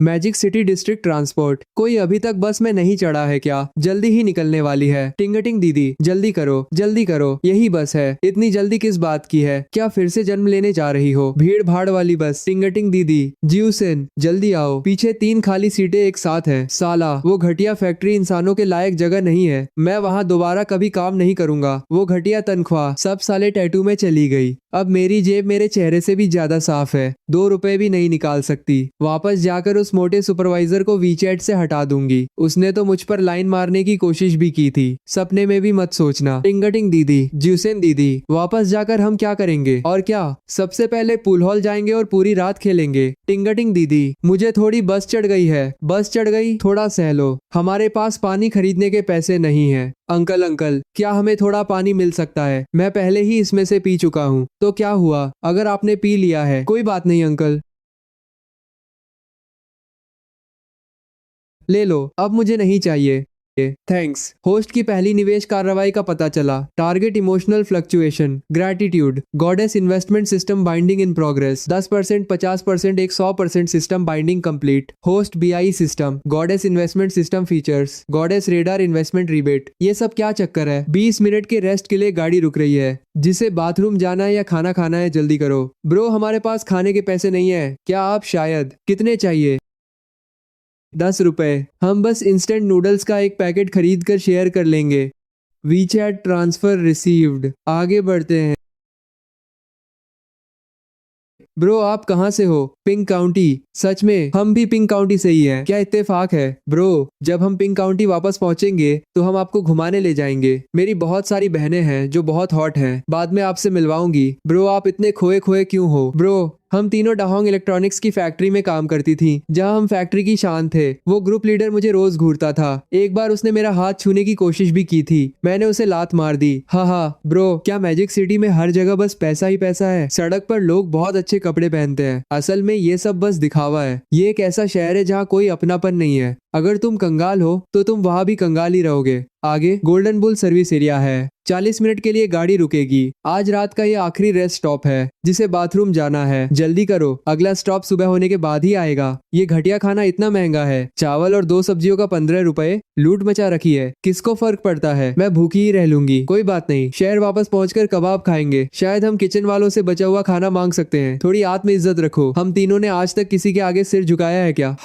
Magic city district transport. कोई अभी तक बस में नहीं चढ़ा है क्या? जल्दी ही निकलने वाली है। टिंगटिंग दीदी जल्दी करो, जल्दी करो, यही बस है। इतनी जल्दी किस बात की है? क्या फिर से जन्म लेने जा रही हो? भीड़ भाड़ वाली बस। टिंगटिंग दीदी जियूसिन जल्दी आओ, पीछे 3 खाली सीटें एक साथ हैं। साला वो घटिया फैक्ट्री इंसानों के लायक जगह नहीं है। मैं वहाँ दोबारा कभी काम नहीं करूंगा। वो घटिया तनख्वाह सब साले टैटू में चली गई। अब मेरी जेब मेरे चेहरे से भी ज्यादा साफ है। 2 रुपए भी नहीं निकाल सकती। वापस जाकर उस मोटे सुपरवाइजर को वीचैट से हटा दूंगी। उसने तो मुझ पर लाइन मारने की कोशिश भी की थी। सपने में भी मत सोचना। टिंगटिंग दीदी ज्यूसेन दीदी वापस जाकर हम क्या करेंगे? और क्या, सबसे पहले पूल हॉल जाएंगे और पूरी रात खेलेंगे। टिंगटिंग दीदी मुझे थोड़ी बस चढ़ गई है। बस चढ़ गई, थोड़ा सह लो। हमारे पास पानी खरीदने के पैसे नहीं है। अंकल अंकल क्या हमें थोड़ा पानी मिल सकता है? मैं पहले ही इसमें से पी चुका हूँ। तो क्या हुआ अगर आपने पी लिया है? कोई बात नहीं अंकल, ले लो, अब मुझे नहीं चाहिए। थैंक्स। होस्ट की पहली निवेश कार्रवाई का पता चला। Target emotional fluctuation, gratitude, goddess investment system binding in progress. 10%, 50%, एक 100% system binding complete. Host BI system, goddess investment system features, goddess radar investment rebate. ये सब क्या चक्कर है? 20 मिनट के रेस्ट के लिए गाड़ी रुक रही है। जिसे बाथरूम जाना है या खाना खाना है जल्दी करो। ब्रो हमारे पास खाने के पैसे नहीं है। क्या आप शायद, कितने चाहिए? 10 रुपए। हम बस इंस्टेंट नूडल्स का एक पैकेट खरीद कर शेयर कर लेंगे। WeChat transfer received. आगे बढ़ते हैं। ब्रो आप कहाँ से हो? Pink county. सच में हम भी पिंक काउंटी से ही हैं। क्या इत्तेफाक है? ब्रो जब हम पिंक काउंटी वापस पहुंचेंगे तो हम आपको घुमाने ले जाएंगे। मेरी बहुत सारी बहनें हैं जो बहुत हॉट हैं। बाद में आपसे मिलवाऊंगी। ब्रो आप इतने खोए खोए क्यों हो? ब्रो हम तीनों डाहोंग इलेक्ट्रॉनिक्स की फैक्ट्री में काम करती थी, जहां हम फैक्ट्री की शान थे। वो ग्रुप लीडर मुझे रोज घूरता था। एक बार उसने मेरा हाथ छूने की कोशिश भी की थी। मैंने उसे लात मार दी। हा हा। ब्रो क्या मैजिक सिटी में हर जगह बस पैसा ही पैसा है? सड़क पर लोग बहुत अच्छे कपड़े पहनते हैं। असल में ये सब बस दिखावा है। ये एक ऐसा शहर है जहाँ कोई अपनापन नहीं है। अगर तुम कंगाल हो तो तुम वहां भी कंगाल ही रहोगे। आगे गोल्डन बुल सर्विस एरिया है। 40 मिनट के लिए गाड़ी रुकेगी। आज रात का ये आखिरी रेस्ट स्टॉप है। जिसे बाथरूम जाना है जल्दी करो, अगला स्टॉप सुबह होने के बाद ही आएगा। ये घटिया खाना इतना महंगा है। चावल और 2 सब्जियों का 15 रुपए। लूट मचा रखी है। किसको फर्क पड़ता है? मैं भूखी ही रह लूंगी। कोई बात नहीं, शहर वापस पहुंचकर कबाब खाएंगे। शायद हम किचन वालों से बचा हुआ खाना मांग सकते हैं। थोड़ी आत्म इज्जत रखो। हम तीनों ने आज तक किसी के आगे सिर झुकाया है क्या?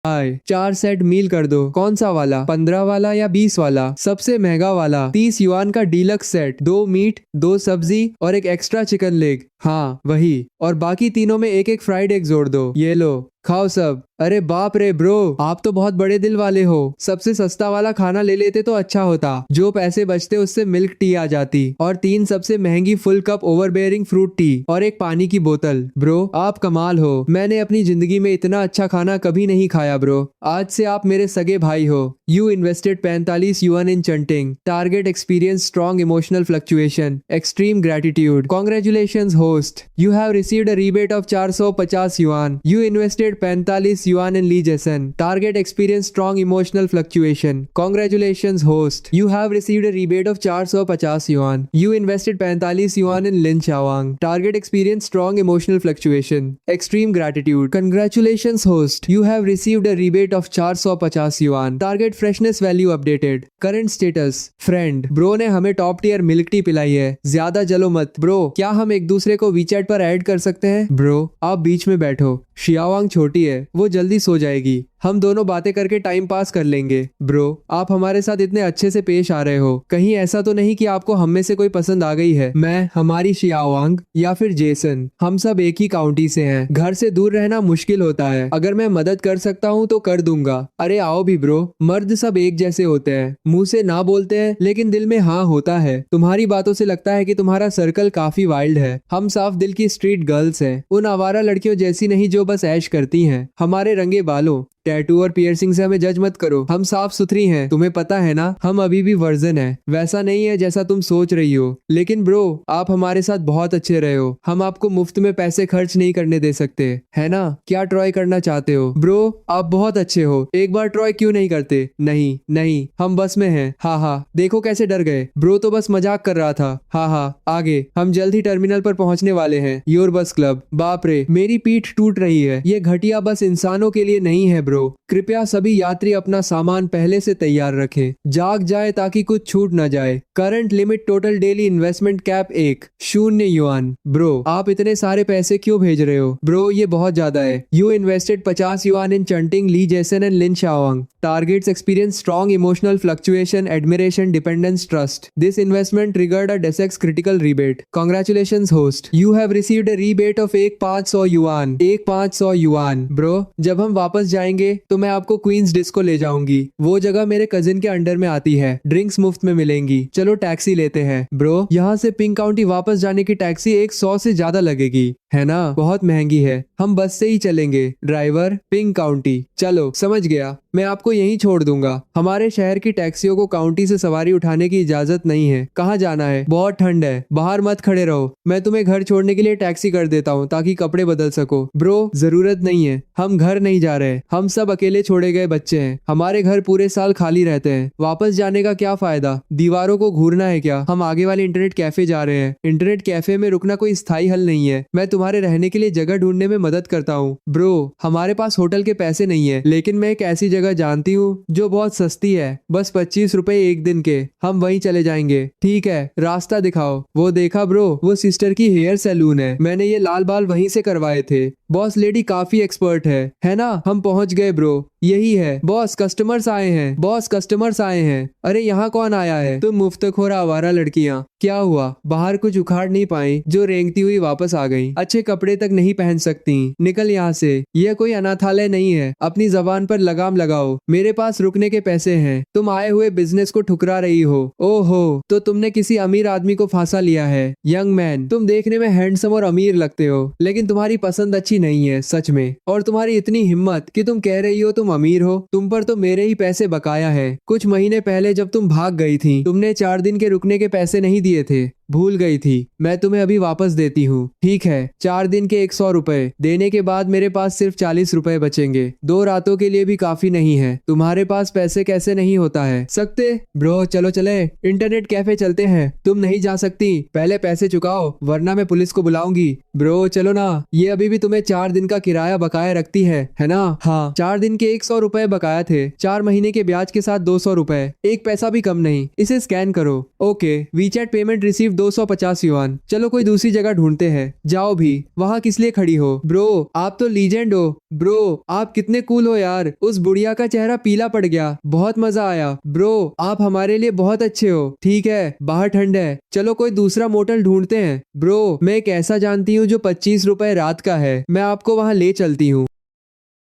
हाय 4 सेट मील कर दो। कौन सा वाला? 15 वाला या 20 वाला? सबसे महंगा वाला। 30 युआन का डीलक्स सेट। 2 मीट, 2 सब्जी और एक एक्स्ट्रा चिकन लेग। हाँ वही। और बाकी तीनों में एक एक फ्राइड एग जोड़ दो। ये लो खाओ सब। अरे बाप रे ब्रो आप तो बहुत बड़े दिल वाले हो। सबसे सस्ता वाला खाना ले लेते तो अच्छा होता। जो पैसे बचते उससे मिल्क टी आ जाती और 3 सबसे महंगी फुल कप ओवरबेयरिंग फ्रूट टी और एक पानी की बोतल। ब्रो आप कमाल हो। मैंने अपनी जिंदगी में इतना अच्छा खाना कभी नहीं खाया ब्रो। आज से आप मेरे सगे भाई हो। You invested 45 yuan in Chunting. Target experience strong emotional fluctuation, extreme gratitude. Congratulations host, you have received a rebate of 450 yuan. You invested 45 yuan in Lee Jason. Target experience strong emotional fluctuation. Congratulations host. You have received a rebate of 450 yuan. You invested 45 yuan in Lin Chawang. Target experience strong emotional fluctuation. Extreme gratitude. Congratulations host. You have received a rebate of 450 yuan. Target freshness value updated. Current status. Friend. Bro ने हमें top tier milk tea पिलाई है। ज्यादा जलो मत। Bro क्या हम एक दूसरे को वीचैट पर ऐड कर सकते हैं? ब्रो आप बीच में बैठो। शियावांग छोटी है, वो जल्दी सो जाएगी। हम दोनों बातें करके टाइम पास कर लेंगे। ब्रो आप हमारे साथ इतने अच्छे से पेश आ रहे हो। कहीं ऐसा तो नहीं कि आपको हम में से कोई पसंद आ गई है? मैं, हमारी शियावांग या फिर जेसन, हम सब एक ही काउंटी से हैं। घर से दूर रहना मुश्किल होता है। अगर मैं मदद कर सकता हूँ तो कर दूंगा। अरे आओ भी ब्रो। मर्द सब एक जैसे होते हैं। मुंह से ना बोलते हैं लेकिन दिल में हाँ होता है। तुम्हारी बातों से लगता है कि तुम्हारा सर्कल काफी वाइल्ड है। हम साफ दिल की स्ट्रीट गर्ल्स हैं। उन आवारा लड़कियों जैसी नहीं जो बस ऐश करती हैं। हमारे रंगे बालों, टैटू और पियर्सिंग से हमें जज मत करो, हम साफ सुथरी हैं, तुम्हें पता है ना, हम अभी भी वर्जन है, वैसा नहीं है जैसा तुम सोच रही हो। लेकिन ब्रो आप हमारे साथ बहुत अच्छे रहे हो, हम आपको मुफ्त में पैसे खर्च नहीं करने दे सकते, है ना? क्या ट्राई करना चाहते हो? ब्रो आप बहुत अच्छे हो, एक बार ट्राई क्यों नहीं करते? नहीं नहीं, हम बस में हैं। हाँ हाँ, देखो कैसे डर गए। ब्रो तो बस मजाक कर रहा था। हाँ हाँ, आगे हम जल्द ही टर्मिनल पर पहुंचने वाले हैं। योर बस क्लब। बाप रे, मेरी पीठ टूट रही है। ये घटिया बस इंसानों के लिए नहीं है ब्रो। कृपया सभी यात्री अपना सामान पहले से तैयार रखें, जाग जाए ताकि कुछ छूट न जाए। Current limit total daily investment cap 1,000 bro आप इतने सारे पैसे क्यों भेज रहे हो? ब्रो ये बहुत ज्यादा है। You invested 50 yuan in Chunting Li Jason and Lin Xiaowang. Targets experience strong emotional fluctuation, admiration, dependence, trust. This investment triggered a DESEX critical rebate. Congratulations host. You have received a rebate of 1,500 yuan. 1,500 yuan. Bro, जब हम वापस जाएंगे तो मैं आपको queen's disco ले जाऊंगी। वो जगह मेरे कजिन के अंडर में आती है, ड्रिंक्स मुफ्त में मिलेंगी। चलो टैक्सी लेते हैं। ब्रो यहाँ से पिंक काउंटी वापस जाने की टैक्सी 100 से ज्यादा लगेगी, है ना? बहुत महंगी है, हम बस से ही चलेंगे। Driver pink county. चलो समझ गया, मैं आपको यहीं छोड़ दूंगा। हमारे शहर की टैक्सियों को काउंटी से सवारी उठाने की इजाजत नहीं है। कहाँ जाना है? बहुत ठंड है, बाहर मत खड़े रहो। मैं तुम्हें घर छोड़ने के लिए टैक्सी कर देता हूँ ताकि कपड़े बदल सको। ब्रो जरूरत नहीं है, हम घर नहीं जा रहे, हम सब अकेले छोड़े गए बच्चे हैं। हमारे घर पूरे साल खाली रहते हैं, वापस जाने का क्या फायदा? दीवारों को घूरना है क्या? हम आगे वाले इंटरनेट कैफे जा रहे हैं। इंटरनेट कैफे में रुकना कोई स्थायी हल नहीं है। मैं तुम्हारे रहने के लिए जगह ढूंढने में मदद करता हूँ। ब्रो हमारे पास होटल के पैसे नहीं है, लेकिन मैं एक ऐसी जगह जानती हूँ जो बहुत सस्ती है, बस 25 रुपए एक दिन के। हम वहीं चले जाएंगे। ठीक है, रास्ता दिखाओ। वो देखा ब्रो, वो सिस्टर की हेयर सैलून है, मैंने ये लाल बाल वहीं से करवाए थे। बॉस लेडी काफी एक्सपर्ट है ना? हम पहुंच गए ब्रो, यही है। बॉस कस्टमर्स आए हैं, बॉस कस्टमर्स आए हैं। अरे यहाँ कौन आया है? तुम मुफ्तखोर आवारा लड़कियाँ। क्या हुआ? बाहर कुछ उखाड़ नहीं पाई जो रेंगती हुई वापस आ गई। अच्छे कपड़े तक नहीं पहन सकती, निकल यहाँ से। यह कोई अनाथालय नहीं है, अपनी जबान पर लगाम लगाओ। मेरे पास रुकने के पैसे हैं, तुम आए हुए बिजनेस को ठुकरा रही हो। ओहो, तो तुमने किसी अमीर आदमी को फांसा लिया है। यंग मैन, तुम देखने में हैंडसम और अमीर लगते हो, लेकिन तुम्हारी पसंद अच्छी नहीं है सच में। और तुम्हारी इतनी हिम्मत कि तुम कह रही हो तुम अमीर हो। तुम पर तो मेरे ही पैसे बकाया है। कुछ महीने पहले जब तुम भाग गई थी, तुमने 4 दिन के रुकने के पैसे नहीं दिए थे, भूल गई थी। मैं तुम्हें अभी वापस देती हूँ। ठीक है, 4 दिन के 100 रुपए देने के बाद मेरे पास सिर्फ 40 रुपए बचेंगे। 2 रातों के लिए भी काफी नहीं है। तुम्हारे पास पैसे कैसे नहीं होता है? सकते ब्रो, चलो चले इंटरनेट कैफे चलते हैं। तुम नहीं जा सकती, पहले पैसे चुकाओ वरना मैं पुलिस को बुलाऊंगी। ब्रो चलो ना, ये अभी भी तुम्हें 4 दिन का किराया बकाया रखती है ना? हाँ, 4 दिन के 100 रुपए बकाया थे, 4 महीने के ब्याज के साथ 200 रुपए, एक पैसा भी कम नहीं। इसे स्कैन करो। Okay, WeChat payment receive 250 yuan. चलो कोई दूसरी जगह ढूंढते हैं। जाओ भी, वहाँ किस लिए खड़ी हो? ब्रो आप तो लीजेंड हो। ब्रो आप कितने कूल हो यार। उस बुढ़िया का चेहरा पीला पड़ गया, बहुत मजा आया। ब्रो आप हमारे लिए बहुत अच्छे हो। ठीक है, बाहर ठंड है, चलो कोई दूसरा मोटल ढूंढते हैं। ब्रो मैं एक ऐसा जानती हूँ जो 25 रुपए रात का है, मैं आपको वहाँ ले चलती हूँ।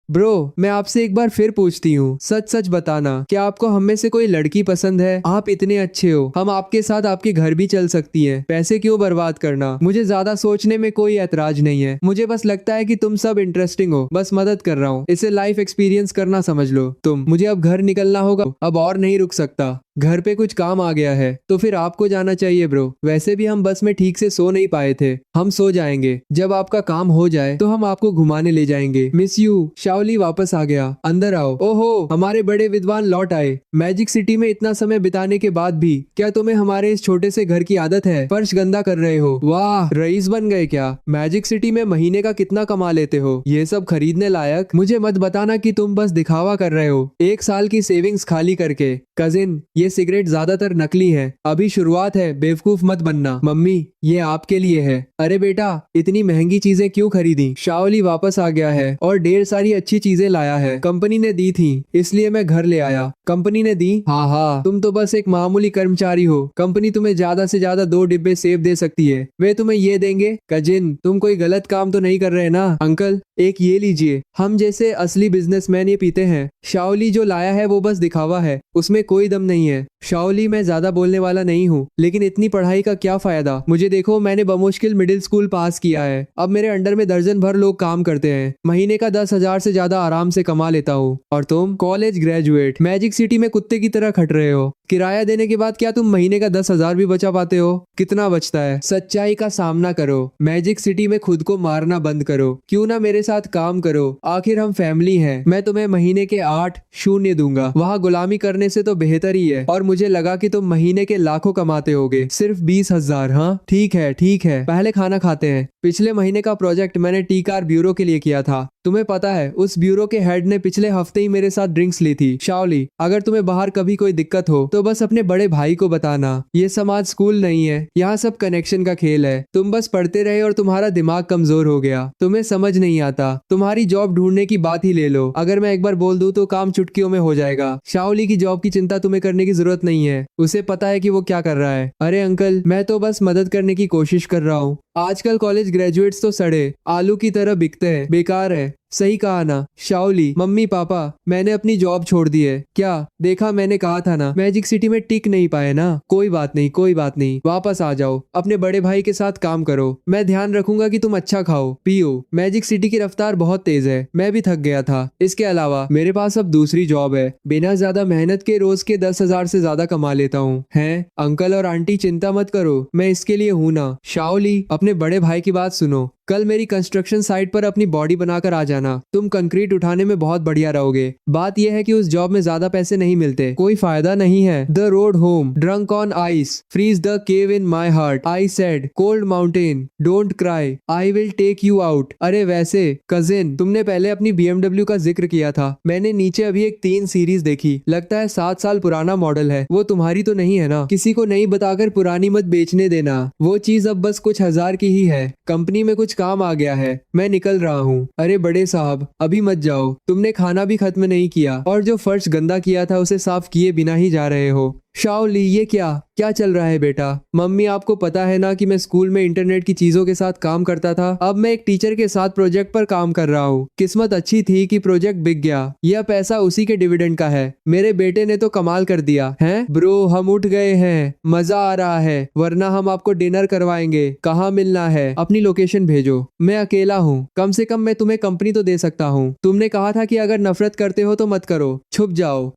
ब्रो मैं आपसे एक बार फिर पूछती हूँ, सच सच बताना, क्या आपको हम में से कोई लड़की पसंद है? आप इतने अच्छे हो, हम आपके साथ आपके घर भी चल सकती हैं। पैसे क्यों बर्बाद करना? मुझे ज्यादा सोचने में कोई ऐतराज नहीं है। मुझे बस लगता है कि तुम सब इंटरेस्टिंग हो, बस मदद कर रहा हूँ। इसे लाइफ एक्सपीरियंस करना समझ लो तुम। मुझे अब घर निकलना होगा, अब और नहीं रुक सकता। घर पे कुछ काम आ गया है तो फिर आपको जाना चाहिए ब्रो। वैसे भी हम बस में ठीक से सो नहीं पाए थे, हम सो जाएंगे। जब आपका काम हो जाए तो हम आपको घुमाने ले जाएंगे। Miss you. शाओली वापस आ गया, अंदर आओ। ओहो, हमारे बड़े विद्वान लौट आए। मैजिक सिटी में इतना समय बिताने के बाद भी क्या तुम्हें हमारे इस छोटे से घर की आदत है? फर्श गंदा कर रहे हो। वाह, रईस बन गए क्या? मैजिक सिटी में महीने का कितना कमा लेते हो? ये सब खरीदने लायक? मुझे मत बताना कि तुम बस दिखावा कर रहे हो 1 साल की सेविंग्स खाली करके। कजिन ये सिगरेट ज्यादातर नकली है, अभी शुरुआत है, बेवकूफ मत बनना। मम्मी ये आपके लिए है। अरे बेटा इतनी महंगी चीजें क्यों खरीदी? शाओली वापस आ गया है और ढेर सारी अच्छी चीजें लाया है। कंपनी ने दी थी इसलिए मैं घर ले आया। कंपनी ने दी? हाँ हाँ, तुम तो बस एक मामूली कर्मचारी हो। कंपनी तुम्हें ज्यादा से ज्यादा 2 डिब्बे सेब दे सकती है, वे तुम्हें ये देंगे। कजिन तुम कोई गलत काम तो नहीं कर रहे ना? अंकल एक ये लीजिए, हम जैसे असली बिजनेसमैन ये पीते हैं। शाओली जो लाया है वो बस दिखावा है, उसमें कोई दम नहीं है। शाओली, मैं ज्यादा बोलने वाला नहीं हूँ, लेकिन इतनी पढ़ाई का क्या फायदा? मुझे देखो, मैंने बमुश्किल मिडिल स्कूल पास किया है। अब मेरे अंडर में दर्जन भर लोग काम करते हैं। महीने का 10,000 से ज्यादा आराम से कमा लेता हूँ। और तुम कॉलेज ग्रेजुएट, मैजिक सिटी में कुत्ते की तरह खट रहे हो। किराया देने के बाद क्या तुम महीने का 10,000 भी बचा पाते हो? कितना बचता है? सच्चाई का सामना करो। मैजिक सिटी में खुद को मारना बंद करो। क्यों ना मेरे साथ काम करो, आखिर हम फैमिली हैं। मैं तुम्हें महीने के 8 शून्य दूंगा। वहाँ गुलामी करने से तो बेहतर ही है। और मुझे लगा कि तुम महीने के लाखों कमाते होगे, सिर्फ 20,000। हाँ ठीक है ठीक है, पहले खाना खाते हैं। पिछले महीने का प्रोजेक्ट मैंने टी कार ब्यूरो के लिए किया था। तुम्हें पता है, उस ब्यूरो के हेड ने पिछले हफ्ते ही मेरे साथ ड्रिंक्स ली थी। शाओली, अगर तुम्हें बाहर कभी कोई दिक्कत हो तो बस अपने बड़े भाई को बताना। ये समाज स्कूल नहीं है, यहाँ सब कनेक्शन का खेल है। तुम बस पढ़ते रहे और तुम्हारा दिमाग कमजोर हो गया। तुम्हें समझ नहीं आता। तुम्हारी जॉब ढूंढने की बात ही ले लो। अगर मैं एक बार बोल दूं तो काम चुटकियों में हो जाएगा। शाओली की जॉब की चिंता तुम्हें करने की जरूरत नहीं है। उसे पता है कि वो क्या कर रहा है। अरे अंकल, मैं तो बस मदद करने की कोशिश कर रहा हूँ। आजकल कॉलेज ग्रेजुएट्स तो सड़े आलू की तरह बिकते हैं। बेकार है। सही कहा ना शाओली? मम्मी पापा, मैंने अपनी जॉब छोड़ दी है। क्या देखा, मैंने कहा था ना, मैजिक सिटी में टिक नहीं पाए ना। कोई बात नहीं, कोई बात नहीं, वापस आ जाओ। अपने बड़े भाई के साथ काम करो। मैं ध्यान रखूंगा कि तुम अच्छा खाओ पियो। मैजिक सिटी की रफ्तार बहुत तेज है। मैं भी थक गया था। इसके अलावा मेरे पास अब दूसरी जॉब है। बिना ज्यादा मेहनत के रोज के 10,000 से ज्यादा कमा लेता हूँ। हैं अंकल और आंटी, चिंता मत करो, मैं इसके लिए हूँ ना। शाओली, अपने बड़े भाई की बात सुनो। कल मेरी कंस्ट्रक्शन साइट पर अपनी बॉडी बनाकर आ जाना। तुम कंक्रीट उठाने में बहुत बढ़िया रहोगे। बात यह है कि उस जॉब में ज्यादा पैसे नहीं मिलते। कोई फायदा नहीं है। The road home, drunk on ice, freeze the cave in my heart, I said, cold mountain, don't cry, I will take you out. अरे वैसे कजिन, तुमने पहले अपनी BMW का जिक्र किया था। मैंने नीचे अभी एक 3 सीरीज देखी। लगता है 7 साल पुराना मॉडल है। वो तुम्हारी तो नहीं है ना? किसी को नहीं बताकर पुरानी मत बेचने देना। वो चीज अब बस कुछ हजार की ही है। कंपनी में कुछ काम आ गया है, मैं निकल रहा हूँ। अरे बड़े साहब, अभी मत जाओ। तुमने खाना भी खत्म नहीं किया और जो फर्श गंदा किया था उसे साफ किए बिना ही जा रहे हो। शाओली, ये क्या क्या चल रहा है बेटा? मम्मी, आपको पता है ना कि मैं स्कूल में इंटरनेट की चीजों के साथ काम करता था। अब मैं एक टीचर के साथ प्रोजेक्ट पर काम कर रहा हूँ। किस्मत अच्छी थी कि प्रोजेक्ट बिक गया। यह पैसा उसी के डिविडेंड का है। मेरे बेटे ने तो कमाल कर दिया है। ब्रो, हम उठ गए हैं, मजा आ रहा है, वरना हम आपको डिनर करवाएंगे। कहाँ मिलना है? अपनी लोकेशन भेजो। मैं अकेला हूँ, कम से कम मैं तुम्हें कंपनी तो दे सकता हूँ। तुमने कहा था कि अगर नफरत करते हो तो मत करो, छुप जाओ।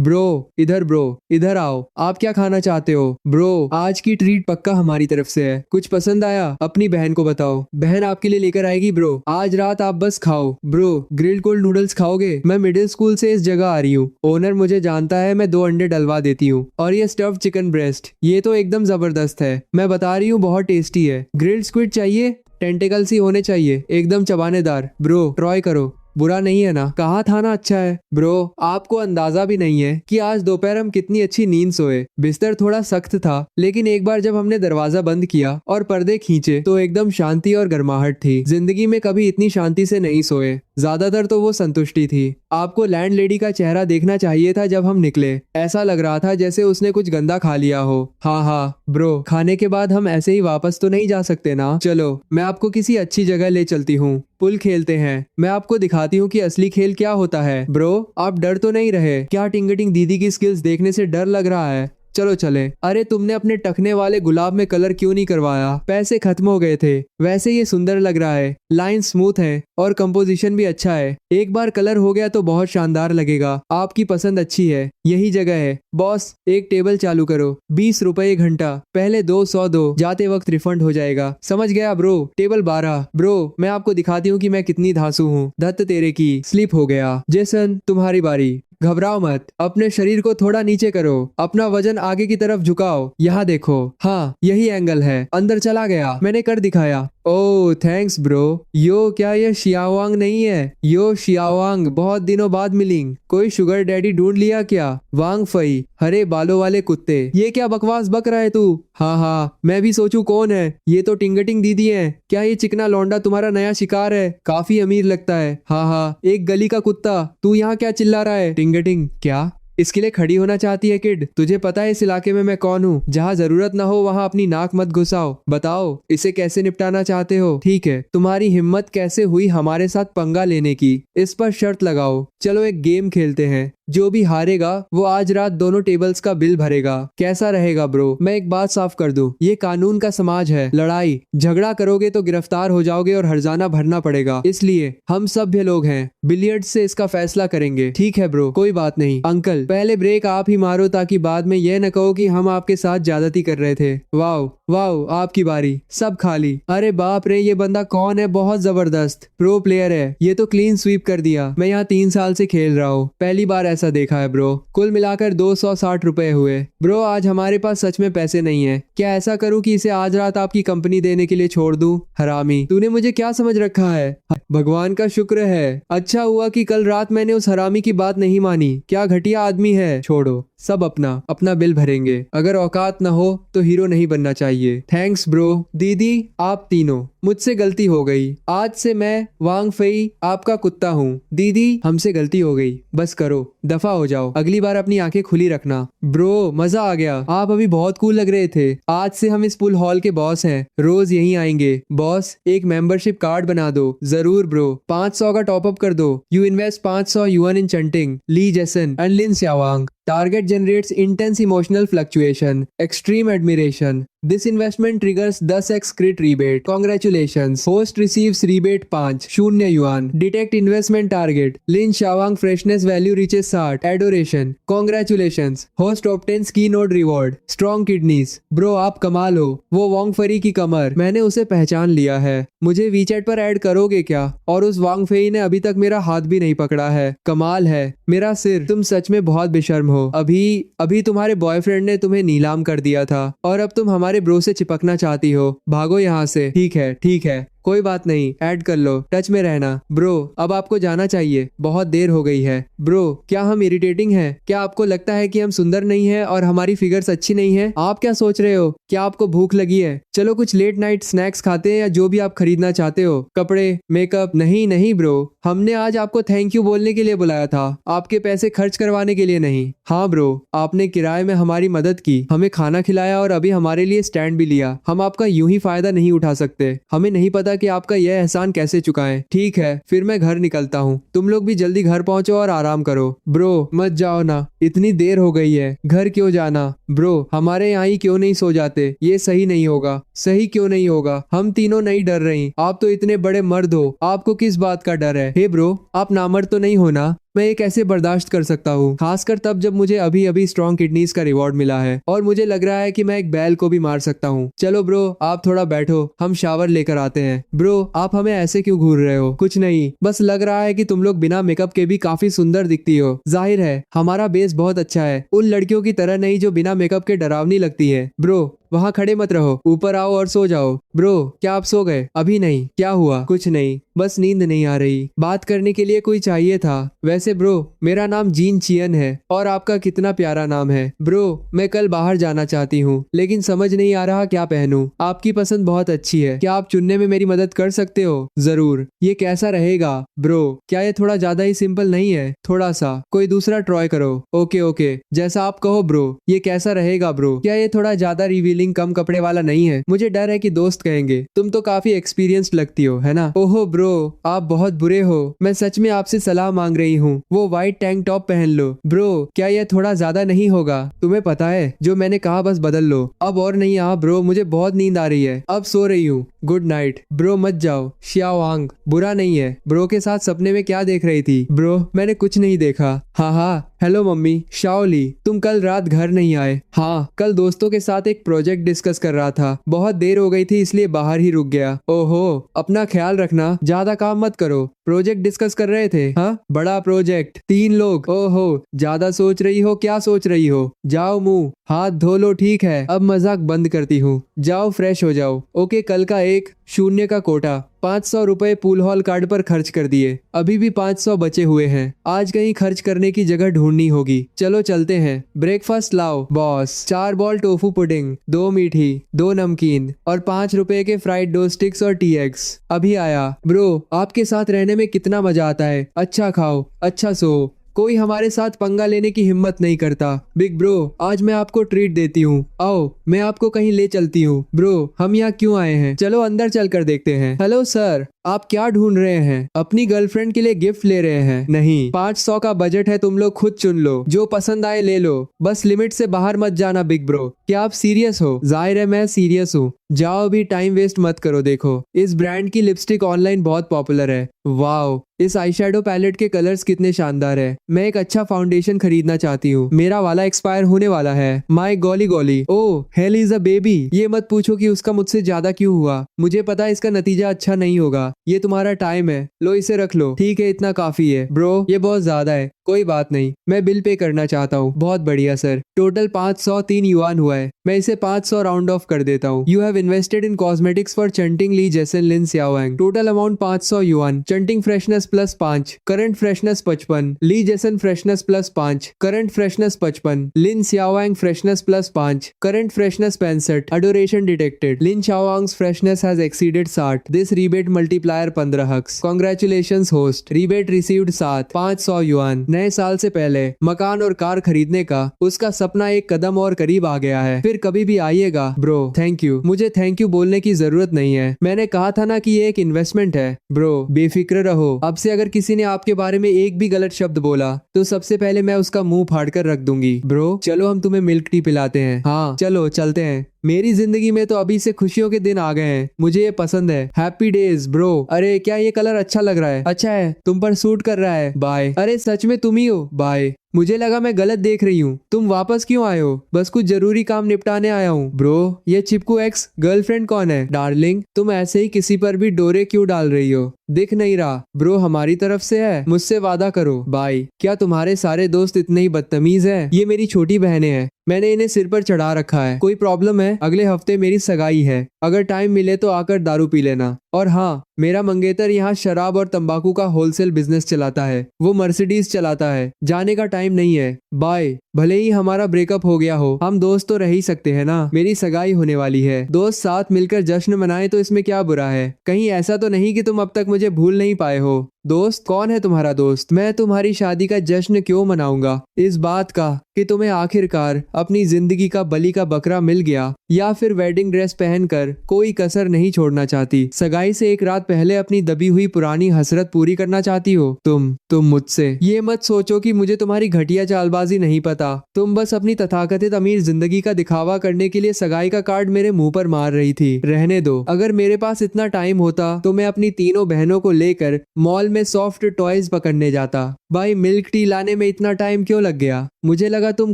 ब्रो इधर आओ। आप क्या खाना चाहते हो? ब्रो, आज की ट्रीट पक्का हमारी तरफ से है। कुछ पसंद आया? अपनी बहन को बताओ, बहन आपके लिए लेकर आएगी। ब्रो, आज रात आप बस खाओ। ब्रो, ग्रिल्ड कोल्ड नूडल्स खाओगे? मैं मिडिल स्कूल से इस जगह आ रही हूँ। ओनर मुझे जानता है, मैं 2 अंडे डलवा देती हूँ। और ये स्टफ्ड चिकन ब्रेस्ट, ये तो एकदम जबरदस्त है। मैं बता रही हूँ, बहुत टेस्टी है। ग्रिल्ड स्क्विड चाहिए? टेंटिकल्स ही होने चाहिए, एकदम चबानेदार। ब्रो, ट्राई करो, बुरा नहीं है ना? कहा था ना अच्छा है। ब्रो, आपको अंदाजा भी नहीं है कि आज दोपहर हम कितनी अच्छी नींद सोए। बिस्तर थोड़ा सख्त था, लेकिन एक बार जब हमने दरवाजा बंद किया और पर्दे खींचे तो एकदम शांति और गर्माहट थी। जिंदगी में कभी इतनी शांति से नहीं सोए। ज्यादातर तो वो संतुष्टि थी। आपको लैंडलेडी का चेहरा देखना चाहिए था जब हम निकले। ऐसा लग रहा था जैसे उसने कुछ गंदा खा लिया हो। हाँ ब्रो, खाने के बाद हम ऐसे ही वापस तो नहीं जा सकते ना? चलो, मैं आपको किसी अच्छी जगह ले चलती हूँ। पुल खेलते हैं, मैं आपको दिखाती हूँ कि असली खेल क्या होता है। ब्रो, आप डर तो नहीं रहे? क्या टिंगटिंग दीदी की स्किल्स देखने से डर लग रहा है? चलो चले। अरे तुमने अपने टखने वाले गुलाब में कलर क्यों नहीं करवाया? पैसे खत्म हो गए थे। वैसे ये सुंदर लग रहा है, लाइन स्मूथ है और कंपोजिशन भी अच्छा है। एक बार कलर हो गया तो बहुत शानदार लगेगा। आपकी पसंद अच्छी है, यही जगह है। बॉस, एक टेबल चालू करो। 20 रुपए घंटा, पहले 200 दो, जाते वक्त रिफंड हो जाएगा। समझ गया ब्रो? टेबल 12। ब्रो, मैं आपको दिखाती हूँ कि मैं कितनी धांसू हूँ। धत्त तेरे की, स्लिप हो गया। जेसन, तुम्हारी बारी। घबराओ मत, अपने शरीर को थोड़ा नीचे करो, अपना वजन आगे की तरफ झुकाओ। यहाँ देखो, हाँ यही एंगल है। अंदर चला गया, मैंने कर दिखाया। ओह थैंक्स ब्रो। यो, क्या ये शियावांग नहीं है? यो शियावांग, बहुत दिनों बाद मिलिंग। कोई शुगर डैडी ढूंढ लिया क्या? वांग फई, हरे बालों वाले कुत्ते। ये क्या बकवास बक रहा है तू? हाँ, मैं भी सोचूं कौन है ये। तो टिंगटिंग दीदी है। क्या ये चिकना लौंडा तुम्हारा नया शिकार है? काफी अमीर लगता है। हाँ, एक गली का कुत्ता। तू यहाँ क्या चिल्ला रहा है? टिंगटिंग, क्या इसके लिए खड़ी होना चाहती है किड? तुझे पता है इस इलाके में मैं कौन हूँ? जहाँ जरूरत ना हो वहाँ अपनी नाक मत घुसाओ। बताओ इसे कैसे निपटाना चाहते हो? ठीक है, तुम्हारी हिम्मत कैसे हुई हमारे साथ पंगा लेने की? इस पर शर्त लगाओ। चलो एक गेम खेलते हैं। जो भी हारेगा वो आज रात दोनों टेबल्स का बिल भरेगा। कैसा रहेगा ब्रो? मैं एक बात साफ कर दूं, ये कानून का समाज है। लड़ाई झगड़ा करोगे तो गिरफ्तार हो जाओगे और हर्जाना भरना पड़ेगा। इसलिए हम सभ्य लोग हैं, बिलियर्ड्स से इसका फैसला करेंगे। ठीक है ब्रो, कोई बात नहीं। अंकल पहले ब्रेक आप ही मारो ताकि बाद में यह न कहो कि हम आपके साथ ज्यादती कर रहे थे। वाओ वाओ, आपकी बारी। सब खाली। अरे बाप रे, ये बंदा कौन है? बहुत जबरदस्त प्रो प्लेयर है। ये तो क्लीन स्वीप कर दिया। मैं यहाँ 3 साल से खेल रहा हूँ, पहली बार ऐसा देखा है ब्रो। कुल मिलाकर 260 रुपए हुए। ब्रो आज हमारे पास सच में पैसे नहीं है। क्या ऐसा करूं कि इसे आज रात आपकी कंपनी देने के लिए छोड़ दूं? हरामी, तूने मुझे क्या समझ रखा है? भगवान का शुक्र है, अच्छा हुआ कि कल रात मैंने उस हरामी की बात नहीं मानी। क्या घटिया आदमी है। छोड़ो, सब अपना अपना बिल भरेंगे। अगर औकात ना हो तो हीरो नहीं बनना चाहिए। Thanks bro. दीदी आप तीनों, मुझसे गलती हो गई। आज से मैं वांग फई आपका कुत्ता हूँ। दीदी हमसे गलती हो गई, बस करो, दफा हो जाओ। अगली बार अपनी आंखें खुली रखना। ब्रो मजा आ गया, आप अभी बहुत कूल लग रहे थे। आज से हम इस पुल हॉल के बॉस हैं, रोज यहीं आएंगे। बॉस एक मेंबरशिप कार्ड बना दो। जरूर ब्रो, 500 का टॉप अप कर दो। You invest 500 yuan in Chunting, Li Jason and Lin Xiaowang. Target generates intense emotional fluctuation, extreme admiration. This investment triggers 10x crit rebate. Congratulations. Host receives rebate 5, 0 yuan. Detect investment target. Lin Shawang freshness value reaches 60. Adoration. Congratulations. Host obtains keynote reward. Strong kidneys. Bro आप कमाल हो। वो वांग फरी की कमर, मैंने उसे पहचान लिया है। मुझे वीचैट पर ऐड करोगे क्या? और उस वांग फेई ने अभी तक मेरा हाथ भी नहीं पकड़ा है। कमाल है। मेरा सिर, तुम सच में बहुत बेशर्म हो। अभी तुम्हारे बॉयफ्रेंड ने तुम्हें नीलाम कर दिया था और अब तुम हमारे ब्रो से चिपकना चाहती हो। भागो यहाँ से। ठीक है, कोई बात नहीं, ऐड कर लो, टच में रहना। ब्रो अब आपको जाना चाहिए, बहुत देर हो गई है। ब्रो क्या हम इरिटेटिंग हैं? क्या आपको लगता है कि हम सुंदर नहीं है और हमारी फिगर्स अच्छी नहीं है? आप क्या सोच रहे हो? क्या आपको भूख लगी है? चलो कुछ लेट नाइट स्नैक्स खाते हैं या जो भी आप खरीदना चाहते हो। कपड़े, मेकअप। नहीं ब्रो, हमने आज आपको थैंक यू बोलने के लिए बुलाया था, आपके पैसे खर्च करवाने के लिए नहीं। हाँ ब्रो, आपने किराए में हमारी मदद की, हमें खाना खिलाया और अभी हमारे लिए स्टैंड भी लिया। हम आपका यूं ही फायदा नहीं उठा सकते। हमें नहीं पता कि आपका यह एहसान कैसे चुकाएं। ठीक है, फिर मैं घर निकलता हूँ। तुम लोग भी जल्दी घर पहुंचो और आराम करो। ब्रो मत जाओ ना, इतनी देर हो गई है। घर क्यों जाना? ब्रो हमारे यहाँ ही क्यों नहीं सो जाते? ये सही नहीं होगा। सही क्यों नहीं होगा? हम तीनों नहीं डर रही। आप तो इतने बड़े मर्द हो, आपको किस बात का डर है? हे ब्रो आप नामर्द तो नहीं हो ना? मैं ये कैसे बर्दाश्त कर सकता हूँ, खासकर तब जब मुझे अभी अभी स्ट्रॉन्ग किडनीज का रिवॉर्ड मिला है और मुझे लग रहा है कि मैं एक बैल को भी मार सकता हूँ। चलो ब्रो आप थोड़ा बैठो, हम शावर लेकर आते हैं। ब्रो आप हमें ऐसे क्यों घूर रहे हो? कुछ नहीं, बस लग रहा है कि तुम लोग बिना मेकअप के भी काफी सुंदर दिखती हो। जाहिर है हमारा बेस बहुत अच्छा है, उन लड़कियों की तरह नहीं जो बिना मेकअप के डरावनी लगती है। ब्रो वहाँ खड़े मत रहो, ऊपर आओ और सो जाओ। ब्रो क्या आप सो गए? अभी नहीं। क्या हुआ? कुछ नहीं, बस नींद नहीं आ रही। बात करने के लिए कोई चाहिए था। वैसे ब्रो मेरा नाम जीन चियन है और आपका कितना प्यारा नाम है। ब्रो मैं कल बाहर जाना चाहती हूँ लेकिन समझ नहीं आ रहा क्या पहनूं। आपकी पसंद बहुत अच्छी है, क्या आप चुनने में मेरी मदद कर सकते हो? जरूर। ये कैसा रहेगा? ब्रो क्या ये थोड़ा ज्यादा ही सिंपल नहीं है? थोड़ा सा, कोई दूसरा ट्राई करो। ओके जैसा आप कहो। ब्रो ये कैसा रहेगा? ब्रो क्या ये थोड़ा ज्यादा रिवीलिंग कम कपड़े वाला नहीं है? मुझे डर है कि दोस्त कहेंगे तुम तो काफी एक्सपीरियंस्ड लगती हो, है ना? ओहो ब्रो आप बहुत बुरे हो, मैं सच में आपसे सलाह मांग रही हूँ। वो व्हाइट टैंक टॉप पहन लो। ब्रो क्या यह थोड़ा ज्यादा नहीं होगा? तुम्हें पता है जो मैंने कहा बस बदल लो। अब और नहीं। ब्रो मुझे बहुत नींद आ रही है, अब सो रही हूँ। Good night. ब्रो मत जाओ। श्यावांग बुरा नहीं है। ब्रो के साथ सपने में क्या देख रही थी? ब्रो मैंने कुछ नहीं देखा। हाँ हेलो मम्मी। शाओली तुम कल रात घर नहीं आए? हाँ कल दोस्तों के साथ एक प्रोजेक्ट डिस्कस कर रहा था, बहुत देर हो गई थी इसलिए बाहर ही रुक गया। ओहो अपना ख्याल रखना, ज्यादा काम मत करो। प्रोजेक्ट डिस्कस कर रहे थे? हाँ बड़ा प्रोजेक्ट, 3 लोग। ओहो ज्यादा सोच रही हो। क्या सोच रही हो? जाओ मुंह हाथ धो लो। ठीक है अब मजाक बंद करती हूँ, जाओ फ्रेश हो जाओ। ओके कल का 1-0 का कोटा 500 रुपए पूल हॉल कार्ड पर खर्च कर दिए, अभी भी 500 बचे हुए हैं। आज कहीं खर्च करने की जगह ढूंढनी होगी। चलो चलते हैं। ब्रेकफास्ट लाओ बॉस। 4 बॉल टोफू पुडिंग, 2 मीठी, 2 नमकीन और 5 रुपए के फ्राइड डो स्टिक्स और टी एग्स। अभी आया। ब्रो आपके साथ रहने में कितना मजा आता है। अच्छा खाओ, अच्छा सो, कोई हमारे साथ पंगा लेने की हिम्मत नहीं करता। बिग ब्रो, आज मैं आपको ट्रीट देती हूँ। आओ, मैं आपको कहीं ले चलती हूँ। ब्रो, हम यहाँ क्यों आए हैं? चलो अंदर चलकर देखते हैं। हेलो सर, आप क्या ढूंढ रहे हैं? अपनी गर्लफ्रेंड के लिए गिफ्ट ले रहे हैं? नहीं, 500 का बजट है, तुम लोग खुद चुन लो, जो पसंद आए ले लो, बस लिमिट से बाहर मत जाना। बिग ब्रो, क्या आप सीरियस हो? जाहिर है मैं सीरियस हूँ। जाओ, अभी टाइम वेस्ट मत करो। देखो, इस ब्रांड की लिपस्टिक ऑनलाइन बहुत पॉपुलर है। वाओ, इस आईशैडो पैलेट के कलर्स कितने शानदार है। मैं एक अच्छा फाउंडेशन खरीदना चाहती हूँ, मेरा वाला एक्सपायर होने वाला है। My golly golly, oh hell is a baby. ये मत पूछो कि उसका मुझसे ज्यादा क्यों हुआ, मुझे पता है इसका नतीजा अच्छा नहीं होगा। ये तुम्हारा टाइम है, लो इसे रख लो। ठीक है, इतना काफी है। ब्रो, ये बहुत ज्यादा है। कोई बात नहीं, मैं बिल पे करना चाहता हूँ। बहुत बढ़िया सर, टोटल 503 युआन हुआ है। मैं इसे 500 राउंड ऑफ कर देता हूँ। You have invested in cosmetics for Chunting Li Jason Lin Xiaowang. Total amount 500 yuan. Chunting freshness plus 5, current freshness 55, Li Jason freshness plus 5, current freshness 55, Lin Xiaowang freshness plus 5, current freshness 65, adoration detected. Lin Xiaowang's freshness has exceeded 60। This rebate multiplier 15 हक्स। Congratulations host, rebate received 7, 500 yuan. नए साल से पहले मकान और car खरीदने का उसका सपना एक कदम और करीब आ गया है। फिर कभी भी आइएगा। Bro, thank you. मुझे थैंक यू बोलने की जरूरत नहीं है, मैंने कहा था ना कि ये एक इन्वेस्टमेंट है। ब्रो, बेफिक्र रहो। अब से अगर किसी ने आपके बारे में एक भी गलत शब्द बोला तो सबसे पहले मैं उसका मुंह फाड़ कर रख दूंगी। ब्रो, चलो हम तुम्हें मिल्क टी पिलाते हैं। हाँ चलो चलते हैं। मेरी जिंदगी में तो अभी से खुशियों के दिन आ गए हैं, मुझे ये पसंद है। Happy days bro. अरे क्या ये कलर अच्छा लग रहा है? अच्छा है, तुम पर सूट कर रहा है। बाय। अरे सच में तुम ही हो? बाय। मुझे लगा मैं गलत देख रही हूँ। तुम वापस क्यों आए हो? बस कुछ जरूरी काम निपटाने आया हूँ। ब्रो, ये चिपकू एक्स गर्लफ्रेंड कौन है? डार्लिंग, तुम ऐसे ही किसी पर भी डोरे क्यों डाल रही हो? दिख नहीं रहा। ब्रो, हमारी तरफ से है, मुझसे वादा करो। बाय। क्या तुम्हारे सारे दोस्त इतने ही बदतमीज हैं? ये मेरी छोटी बहनें हैं, मैंने इन्हें सिर पर चढ़ा रखा है। कोई प्रॉब्लम है? अगले हफ्ते मेरी सगाई है, अगर टाइम मिले तो आकर दारू पी लेना। और हाँ, मेरा मंगेतर यहाँ शराब और तंबाकू का होलसेल बिजनेस चलाता है, वो मर्सिडीज चलाता है। जाने का टाइम नहीं है, बाय। भले ही हमारा ब्रेकअप हो गया हो, हम दोस्त तो रह ही सकते हैं ना। मेरी सगाई होने वाली है, दोस्त साथ मिलकर जश्न मनाए तो इसमें क्या बुरा है? कहीं ऐसा तो नहीं कि तुम अब तक मुझे भूल नहीं पाए हो? दोस्त, कौन है तुम्हारा दोस्त? मैं तुम्हारी शादी का जश्न क्यों मनाऊंगा? इस बात का कि तुम्हें आखिरकार अपनी जिंदगी का बलि का बकरा मिल गया, या फिर वेडिंग ड्रेस पहनकर कोई कसर नहीं छोड़ना चाहती। सगाई से एक रात पहले अपनी दबी हुई पुरानी हसरत पूरी करना चाहती हो तुम मुझसे। ये मत सोचो कि मुझे तुम्हारी घटिया चालबाजी नहीं पता। तुम बस अपनी तथाकथित अमीर जिंदगी का दिखावा करने के लिए सगाई का कार्ड मेरे मुंह पर मार रही थी। रहने दो, अगर मेरे पास इतना टाइम होता तो मैं अपनी तीनों बहनों को लेकर मॉल में सॉफ्ट टॉयज पकड़ने जाता। भाई, मिल्क टी लाने में इतना टाइम क्यों लग गया? मुझे लगा तुम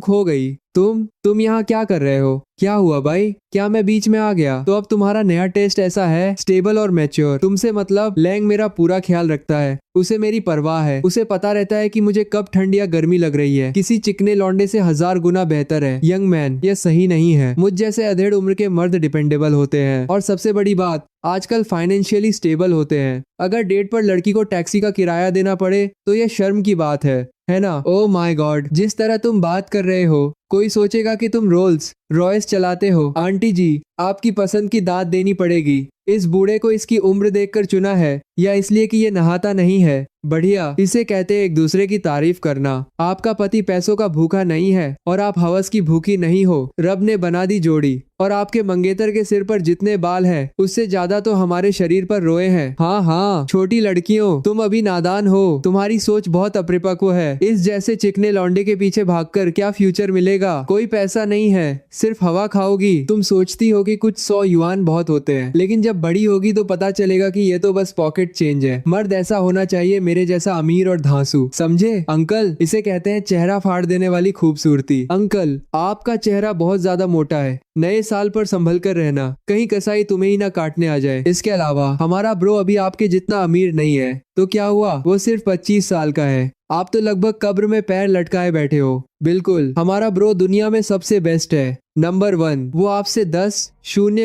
खो गई। तुम यहाँ क्या कर रहे हो? क्या हुआ भाई, क्या मैं बीच में आ गया? तो अब तुम्हारा नया टेस्ट ऐसा है, स्टेबल और मैच्योर। तुमसे मतलब लैंग मेरा पूरा ख्याल रखता है, उसे मेरी परवाह है। उसे पता रहता है कि मुझे कब ठंड या गर्मी लग रही है। किसी चिकने लौंडे से 1000 गुना बेहतर है। यंग मैन, यह सही नहीं है। मुझ जैसे अधेड़ उम्र के मर्द डिपेंडेबल होते हैं, और सबसे बड़ी बात, आजकल फाइनेंशियली स्टेबल होते हैं। अगर डेट पर लड़की को टैक्सी का किराया देना पड़े तो यह शर्म की बात है ना? ओ माय गॉड, जिस तरह तुम बात कर रहे हो कोई सोचेगा कि तुम रोल्स रॉयस चलाते हो। आंटी जी, आपकी पसंद की दाद देनी पड़ेगी। इस बूढ़े को इसकी उम्र देखकर चुना है या इसलिए कि ये नहाता नहीं है? बढ़िया, इसे कहते हैं एक दूसरे की तारीफ करना। आपका पति पैसों का भूखा नहीं है और आप हवस की भूखी नहीं हो। रब ने बना दी जोड़ी, और आपके मंगेतर के सिर पर जितने बाल हैं उससे ज्यादा तो हमारे शरीर पर रोए हैं। हाँ, छोटी लड़कियों, तुम अभी नादान हो, तुम्हारी सोच बहुत अपरिपक्व है। इस जैसे चिकने लौंडे के पीछे भागकर क्या फ्यूचर मिलेगा? कोई पैसा नहीं है, सिर्फ हवा खाओगी। तुम सोचती हो कि कुछ 100 युआन बहुत होते हैं, लेकिन जब बड़ी होगी तो पता चलेगा कि ये तो बस पॉकेट चेंज है। मर्द ऐसा होना चाहिए मेरे जैसा अमीर और धांसू, समझे? अंकल, इसे कहते हैं चेहरा फाड़ देने वाली खूबसूरती। अंकल, आपका चेहरा बहुत ज्यादा मोटा है, नए साल पर संभल कर रहना, कहीं कसाई तुम्हें ही ना काटने आ जाए। इसके अलावा हमारा ब्रो अभी आपके जितना अमीर नहीं है, तो क्या हुआ, वो सिर्फ 25 साल का है। आप तो लगभग कब्र में पैर लटकाए बैठे हो। बिल्कुल, हमारा ब्रो दुनिया में सबसे बेस्ट है, नंबर 1। वो आपसे 10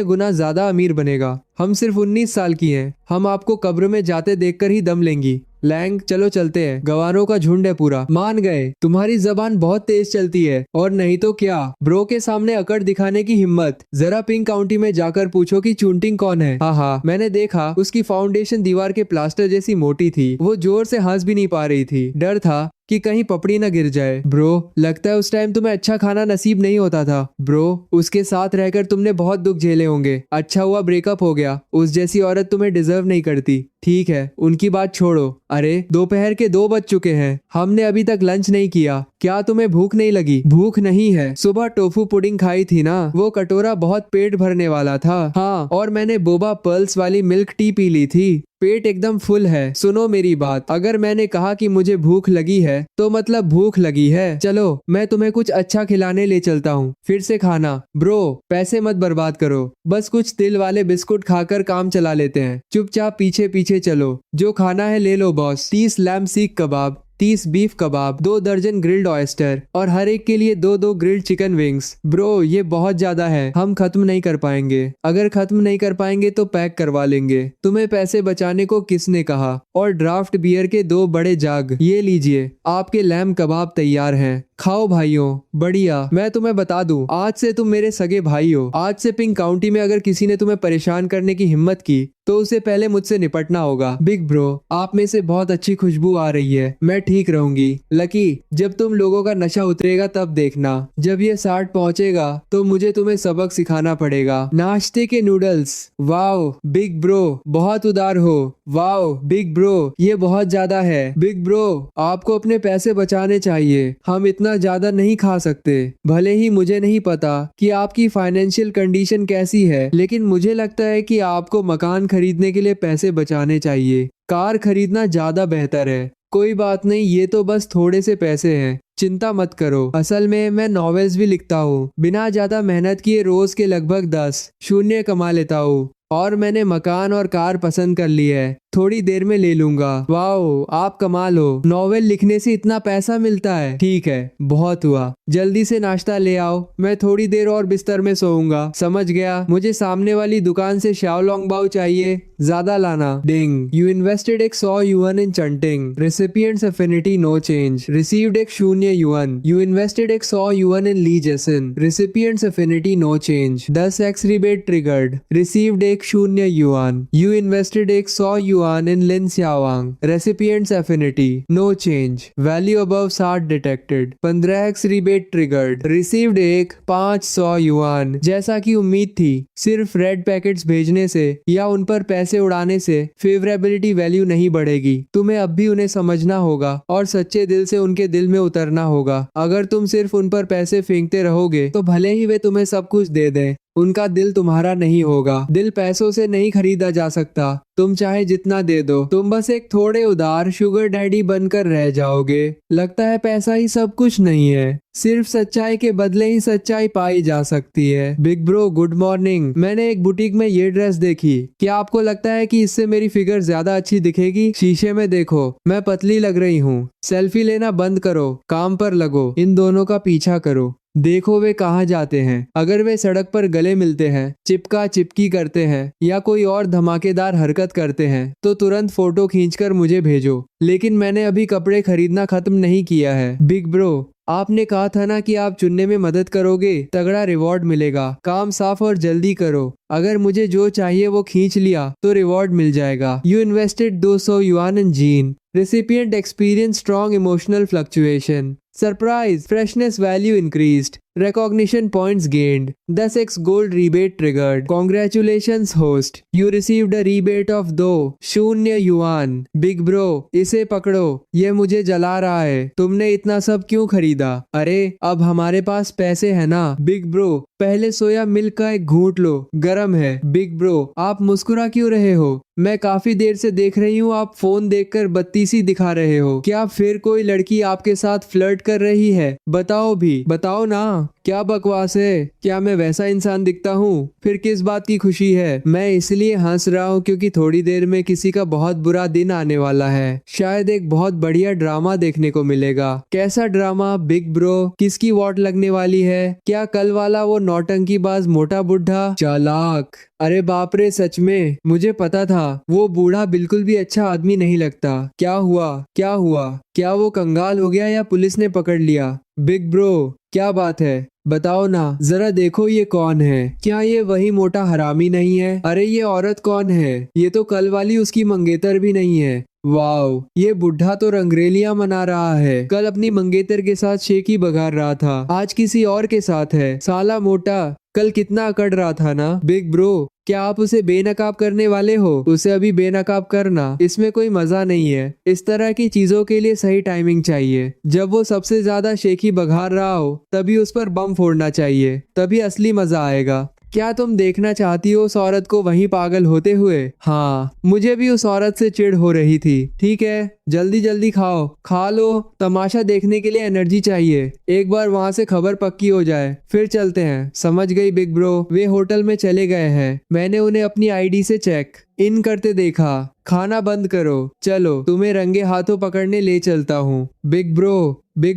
गुना ज्यादा अमीर बनेगा। हम सिर्फ 19 साल की हैं, हम आपको कब्र में जाते देखकर ही दम लेंगी। लैंग, चलो चलते हैं, गवारों का झुंड है पूरा। मान गए, तुम्हारी जबान बहुत तेज चलती है, और नहीं तो क्या। ब्रो के सामने अकड़ दिखाने की हिम्मत, जरा पिंक काउंटी में जाकर पूछो कि चुंटिंग कौन है। हाँ, मैंने देखा, उसकी फाउंडेशन दीवार के प्लास्टर जैसी मोटी थी, वो जोर से हंस भी नहीं पा रही थी। डर था कि कहीं पपड़ी ना गिर जाए। ब्रो, लगता है उस टाइम तुम्हें अच्छा खाना नसीब नहीं होता था। ब्रो, उसके साथ रहकर तुमने बहुत दुख झेले होंगे। अच्छा हुआ ब्रेकअप हो गया, उस जैसी औरत तुम्हें डिजर्व नहीं करती। ठीक है, उनकी बात छोड़ो। अरे दोपहर के 2 बज चुके हैं, हमने अभी तक लंच नहीं किया। क्या तुम्हें भूख नहीं लगी? भूख नहीं है, सुबह टोफू पुडिंग खाई थी ना, वो कटोरा बहुत पेट भरने वाला था। हाँ, और मैंने बोबा पर्ल्स वाली मिल्क टी पी ली थी। पेट एकदम फुल है। सुनो मेरी बात, अगर मैंने कहा कि मुझे भूख लगी है तो मतलब भूख लगी है। चलो मैं तुम्हें कुछ अच्छा खिलाने ले चलता हूँ, फिर से खाना। ब्रो, पैसे मत बर्बाद करो, बस कुछ तिल वाले बिस्कुट खाकर काम चला लेते हैं। चुपचाप पीछे पीछे चलो, जो खाना है ले लो बॉस। 30 लैम्ब सीख कबाब, 30 बीफ कबाब, 2 दर्जन ग्रिल्ड ऑयस्टर और हर एक के लिए 2-2 ग्रिल्ड चिकन विंग्स। ब्रो, ये बहुत ज्यादा है, हम खत्म नहीं कर पाएंगे। अगर खत्म नहीं कर पाएंगे तो पैक करवा लेंगे। तुम्हें पैसे बचाने को किसने कहा? और ड्राफ्ट बियर के 2 बड़े जाग, ये लीजिए, आपके लैम्ब कबाब तैयार हैं। खाओ भाइयों, बढ़िया। मैं तुम्हें बता दूं, आज से तुम मेरे सगे भाई हो। आज से पिंक काउंटी में अगर किसी ने तुम्हें परेशान करने की हिम्मत की तो उसे पहले मुझसे निपटना होगा। बिग ब्रो, आप में से बहुत अच्छी खुशबू आ रही है, मैं ठीक रहूंगी। लकी, जब तुम लोगों का नशा उतरेगा तब देखना। जब ये 60 पहुंचेगा तो मुझे तुम्हें सबक सिखाना पड़ेगा। नाश्ते के नूडल्स, वाओ बिग ब्रो, बहुत उदार हो। वाओ बिग ब्रो, ये बहुत ज्यादा है। बिग ब्रो, आपको अपने पैसे बचाने चाहिए, हम इतना ज्यादा नहीं खा सकते। भले ही मुझे नहीं पता कि आपकी फाइनेंशियल कंडीशन कैसी है, लेकिन मुझे लगता है कि आपको मकान खरीदने के लिए पैसे बचाने चाहिए। कार खरीदना ज्यादा बेहतर है। कोई बात नहीं, ये तो बस थोड़े से पैसे हैं, चिंता मत करो। असल में मैं नॉवेल्स भी लिखता हूँ, बिना ज्यादा मेहनत किए रोज के लगभग 10 शून्य कमा लेता हूँ। और मैंने मकान और कार पसंद कर ली है, थोड़ी देर में ले लूंगा। वाओ, आप कमाल हो, नॉवेल लिखने से इतना पैसा मिलता है। ठीक है, बहुत हुआ, जल्दी से नाश्ता ले आओ, मैं थोड़ी देर और बिस्तर में सोऊंगा। समझ गया। मुझे सामने वाली दुकान से शाओलोंग बाओ चाहिए, ज्यादा लाना। डिंग, यू इन्वेस्टेड एक 100 yuan in Chunting, recipient's affinity no change, received एक 0 युआन। यू इन्वेस्टेड एक 100 yuan in Li Jason, recipient's affinity no change, 10x rebate triggered, received एक 0 युआन। यू इन्वेस्टेड एक 100 yuan in Lin Xiaowang, recipient's affinity no change, value above 60 detected, 15x rebate triggered, received एक 500 yuan. जैसा कि उम्मीद थी, सिर्फ red packets भेजने से या उन पर पैसे उड़ाने से फेवरेबिलिटी वैल्यू नहीं बढ़ेगी। तुम्हें अब भी उन्हें समझना होगा और सच्चे दिल से उनके दिल में उतरना होगा। अगर तुम सिर्फ उन पर पैसे फेंकते रहोगे तो भले ही वे तुम्हें सब कुछ दे दें, उनका दिल तुम्हारा नहीं होगा। दिल पैसों से नहीं खरीदा जा सकता, तुम चाहे जितना दे दो, तुम बस एक थोड़े उदार शुगर डैडी बनकर रह जाओगे। लगता है पैसा ही सब कुछ नहीं है, सिर्फ सच्चाई के बदले ही सच्चाई पाई जा सकती है। Big bro, good morning. मैंने एक बुटीक में ये ड्रेस देखी, क्या आपको लगता है कि इससे मेरी फिगर ज्यादा अच्छी दिखेगी? शीशे में देखो, मैं पतली लग रही हूँ। सेल्फी लेना बंद करो, काम पर लगो, इन दोनों का पीछा करो। देखो वे कहाँ जाते हैं। अगर वे सड़क पर गले मिलते हैं, चिपका चिपकी करते हैं या कोई और धमाकेदार हरकत करते हैं तो तुरंत फोटो खींचकर मुझे भेजो। लेकिन मैंने अभी कपड़े खरीदना खत्म नहीं किया है। बिग ब्रो, आपने कहा था ना कि आप चुनने में मदद करोगे, तगड़ा रिवॉर्ड मिलेगा। काम साफ और जल्दी करो, अगर मुझे जो चाहिए वो खींच लिया तो रिवॉर्ड मिल जाएगा। You invested 200 yuan in gene, recipient experienced strong emotional fluctuation, surprise, freshness value increased, recognition points gained, 10x gold rebate triggered, congratulations host, you received a rebate of 2 शून्य युआन। बिग ब्रो, इसे पकड़ो, ये मुझे जला रहा है। तुमने इतना सब क्यों खरीदा? अरे अब हमारे पास पैसे है ना। बिग ब्रो, पहले सोया मिल्क का एक घूंट लो, गरम है। बिग ब्रो, आप मुस्कुरा क्यों रहे हो? मैं काफी देर से देख रही हूँ, आप फोन देखकर बत्तीसी दिखा रहे हो। क्या फिर कोई लड़की आपके साथ फ्लर्ट कर रही है? बताओ भी, बताओ ना। क्या बकवास है? क्या मैं वैसा इंसान दिखता हूँ? फिर किस बात की खुशी है? मैं इसलिए हंस रहा हूँ क्योंकि थोड़ी देर में किसी का बहुत बुरा दिन आने वाला है। शायद एक बहुत बढ़िया ड्रामा देखने को मिलेगा। कैसा ड्रामा? बिग ब्रो, किसकी वोट लगने वाली है? क्या कल वाला वो नौटंकीबाज मोटा बुढ़ा? चालाक, अरे बाप रे, सच में मुझे पता था वो बूढ़ा बिल्कुल भी अच्छा आदमी नहीं लगता। क्या हुआ? क्या हुआ? क्या वो कंगाल हो गया या पुलिस ने पकड़ लिया? बिग ब्रो, क्या बात है? बताओ ना, जरा देखो ये कौन है। क्या ये वही मोटा हरामी नहीं है? अरे ये औरत कौन है? ये तो कल वाली उसकी मंगेतर भी नहीं है। वाओ, ये बुढ़ा तो रंगरेलियां मना रहा है। कल अपनी मंगेतर के साथ शेकी बघार रहा था, आज किसी और के साथ है। साला मोटा कल कितना अकड़ रहा था ना। बिग ब्रो, क्या आप उसे बेनकाब करने वाले हो? उसे अभी बेनकाब करना, इसमें कोई मजा नहीं है। इस तरह की चीजों के लिए सही टाइमिंग चाहिए। जब वो सबसे ज्यादा शेखी बघार रहा हो तभी उस पर बम फोड़ना चाहिए, तभी असली मजा आएगा। क्या तुम देखना चाहती हो उस औरत को वहीं पागल होते हुए? हाँ, मुझे भी उस औरत से चिढ़ हो रही थी। ठीक है, जल्दी जल्दी खाओ, खा लो। तमाशा देखने के लिए एनर्जी चाहिए। एक बार वहां से खबर पक्की हो जाए फिर चलते हैं। समझ गई बिग ब्रो। वे होटल में चले गए हैं। मैंने उन्हें अपनी आईडी से चेक इन करते देखा। खाना बंद करो, चलो तुम्हें रंगे हाथों पकड़ने ले चलता हूँ। बिग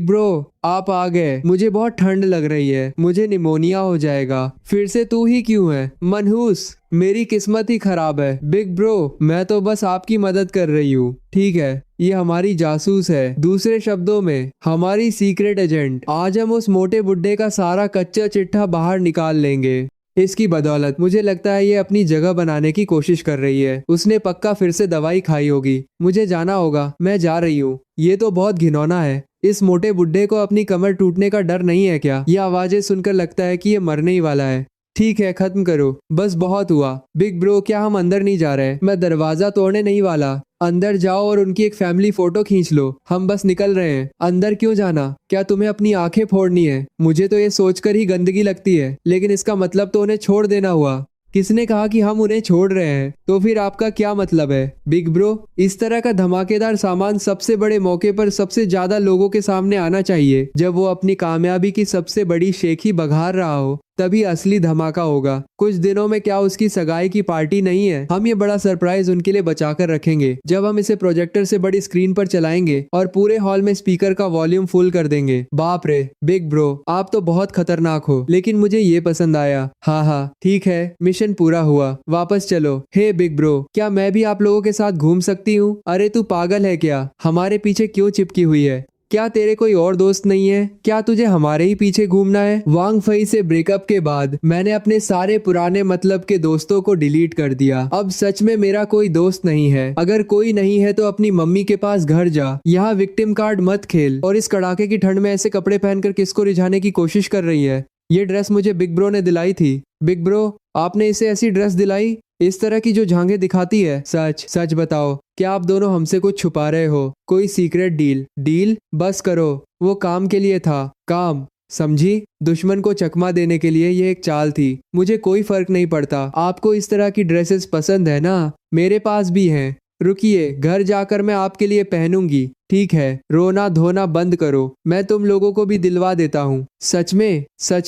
ब्रो आप आ गए। मुझे बहुत ठंड लग रही है, मुझे निमोनिया हो जाएगा। फिर से तू ही क्यों है मनहूस? मेरी किस्मत ही खराब है। बिग ब्रो, मैं तो बस आपकी मदद कर रही हूँ। ठीक है, ये हमारी जासूस है, दूसरे शब्दों में हमारी सीक्रेट एजेंट। आज हम उस मोटे बुड्ढे का सारा कच्चा चिट्ठा बाहर निकाल लेंगे। इसकी बदौलत मुझे लगता है ये अपनी जगह बनाने की कोशिश कर रही है। उसने पक्का फिर से दवाई खाई होगी। मुझे जाना होगा, मैं जा रही हूँ। ये तो बहुत घिनौना है। इस मोटे बुड्ढे को अपनी कमर टूटने का डर नहीं है क्या? ये आवाजें सुनकर लगता है कि ये मरने ही वाला है। ठीक है, खत्म करो, बस बहुत हुआ। बिग ब्रो, क्या हम अंदर नहीं जा रहे? मैं दरवाजा तोड़ने नहीं वाला। अंदर जाओ और उनकी एक फैमिली फोटो खींच लो। हम बस निकल रहे हैं। अंदर क्यों जाना? क्या तुम्हें अपनी आंखें फोड़नी है? मुझे तो ये सोचकर ही गंदगी लगती है, लेकिन इसका मतलब तो उन्हें छोड़ देना हुआ। किसने कहा कि हम उन्हें छोड़ रहे हैं? तो फिर आपका क्या मतलब है? बिग ब्रो, इस तरह का धमाकेदार सामान सबसे बड़े मौके पर सबसे ज्यादा लोगों के सामने आना चाहिए। जब वो अपनी कामयाबी की सबसे बड़ी शेखी बघार रहा हो तभी असली धमाका होगा। कुछ दिनों में क्या उसकी सगाई की पार्टी नहीं है? हम ये बड़ा सरप्राइज उनके लिए बचाकर रखेंगे। जब हम इसे प्रोजेक्टर से बड़ी स्क्रीन पर चलाएंगे और पूरे हॉल में स्पीकर का वॉल्यूम फुल कर देंगे। बाप रे बिग ब्रो, आप तो बहुत खतरनाक हो, लेकिन मुझे ये पसंद आया। हाँ, ठीक है, मिशन पूरा हुआ, वापस चलो। हे बिग ब्रो, क्या मैं भी आप लोगों के साथ घूम सकती हूँ? अरे तू पागल है क्या? हमारे पीछे क्यों चिपकी हुई है? क्या तेरे कोई और दोस्त नहीं है? क्या तुझे हमारे ही पीछे घूमना है? वांग फई से ब्रेकअप के बाद मैंने अपने सारे पुराने मतलब के दोस्तों को डिलीट कर दिया। अब सच में मेरा कोई दोस्त नहीं है। अगर कोई नहीं है तो अपनी मम्मी के पास घर जा। यहाँ विक्टिम कार्ड मत खेल। और इस कड़ाके की ठंड में ऐसे कपड़े पहनकर किसको रिझाने की कोशिश कर रही है? ये ड्रेस मुझे बिग ब्रो ने दिलाई थी। बिग ब्रो, आपने इसे ऐसी ड्रेस दिलाई, इस तरह की जो झांगे दिखाती है? सच सच बताओ, क्या आप दोनों हमसे कुछ छुपा रहे हो? कोई सीक्रेट डील? बस करो, वो काम के लिए था। काम, समझी? दुश्मन को चकमा देने के लिए ये एक चाल थी। मुझे कोई फर्क नहीं पड़ता। आपको इस तरह की ड्रेसेस पसंद है ना? मेरे पास भी हैं। रुकिए, घर जाकर मैं आपके लिए पहनूंगी। ठीक है, रोना धोना बंद करो, मैं तुम लोगों को भी दिलवा देता हूँ। सच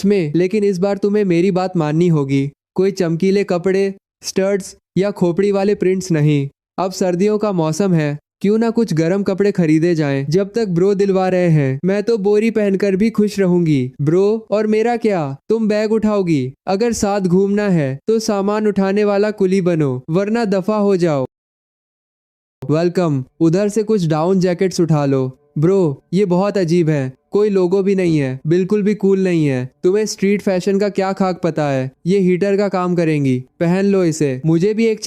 में, लेकिन इस बार तुम्हें मेरी बात माननी होगी। कोई चमकीले कपड़े, स्टड्स या खोपड़ी वाले प्रिंट्स नहीं। अब सर्दियों का मौसम है, क्यों ना कुछ गर्म कपड़े खरीदे जाएं। जब तक ब्रो दिलवा रहे हैं मैं तो बोरी पहनकर भी खुश रहूंगी। ब्रो, और मेरा क्या? तुम बैग उठाओगी? अगर साथ घूमना है तो सामान उठाने वाला कुली बनो, वरना दफा हो जाओ। वेलकम। उधर से कुछ डाउन जैकेट्स उठा लो। ब्रो, ये बहुत अजीब है, कोई लोगो भी नहीं है, बिल्कुल भी कूल नहीं है। तुम्हें स्ट्रीट फैशन का क्या खाक पता है? ये हीटर का काम करेंगी, पहन लो इसे। मुझे भी एक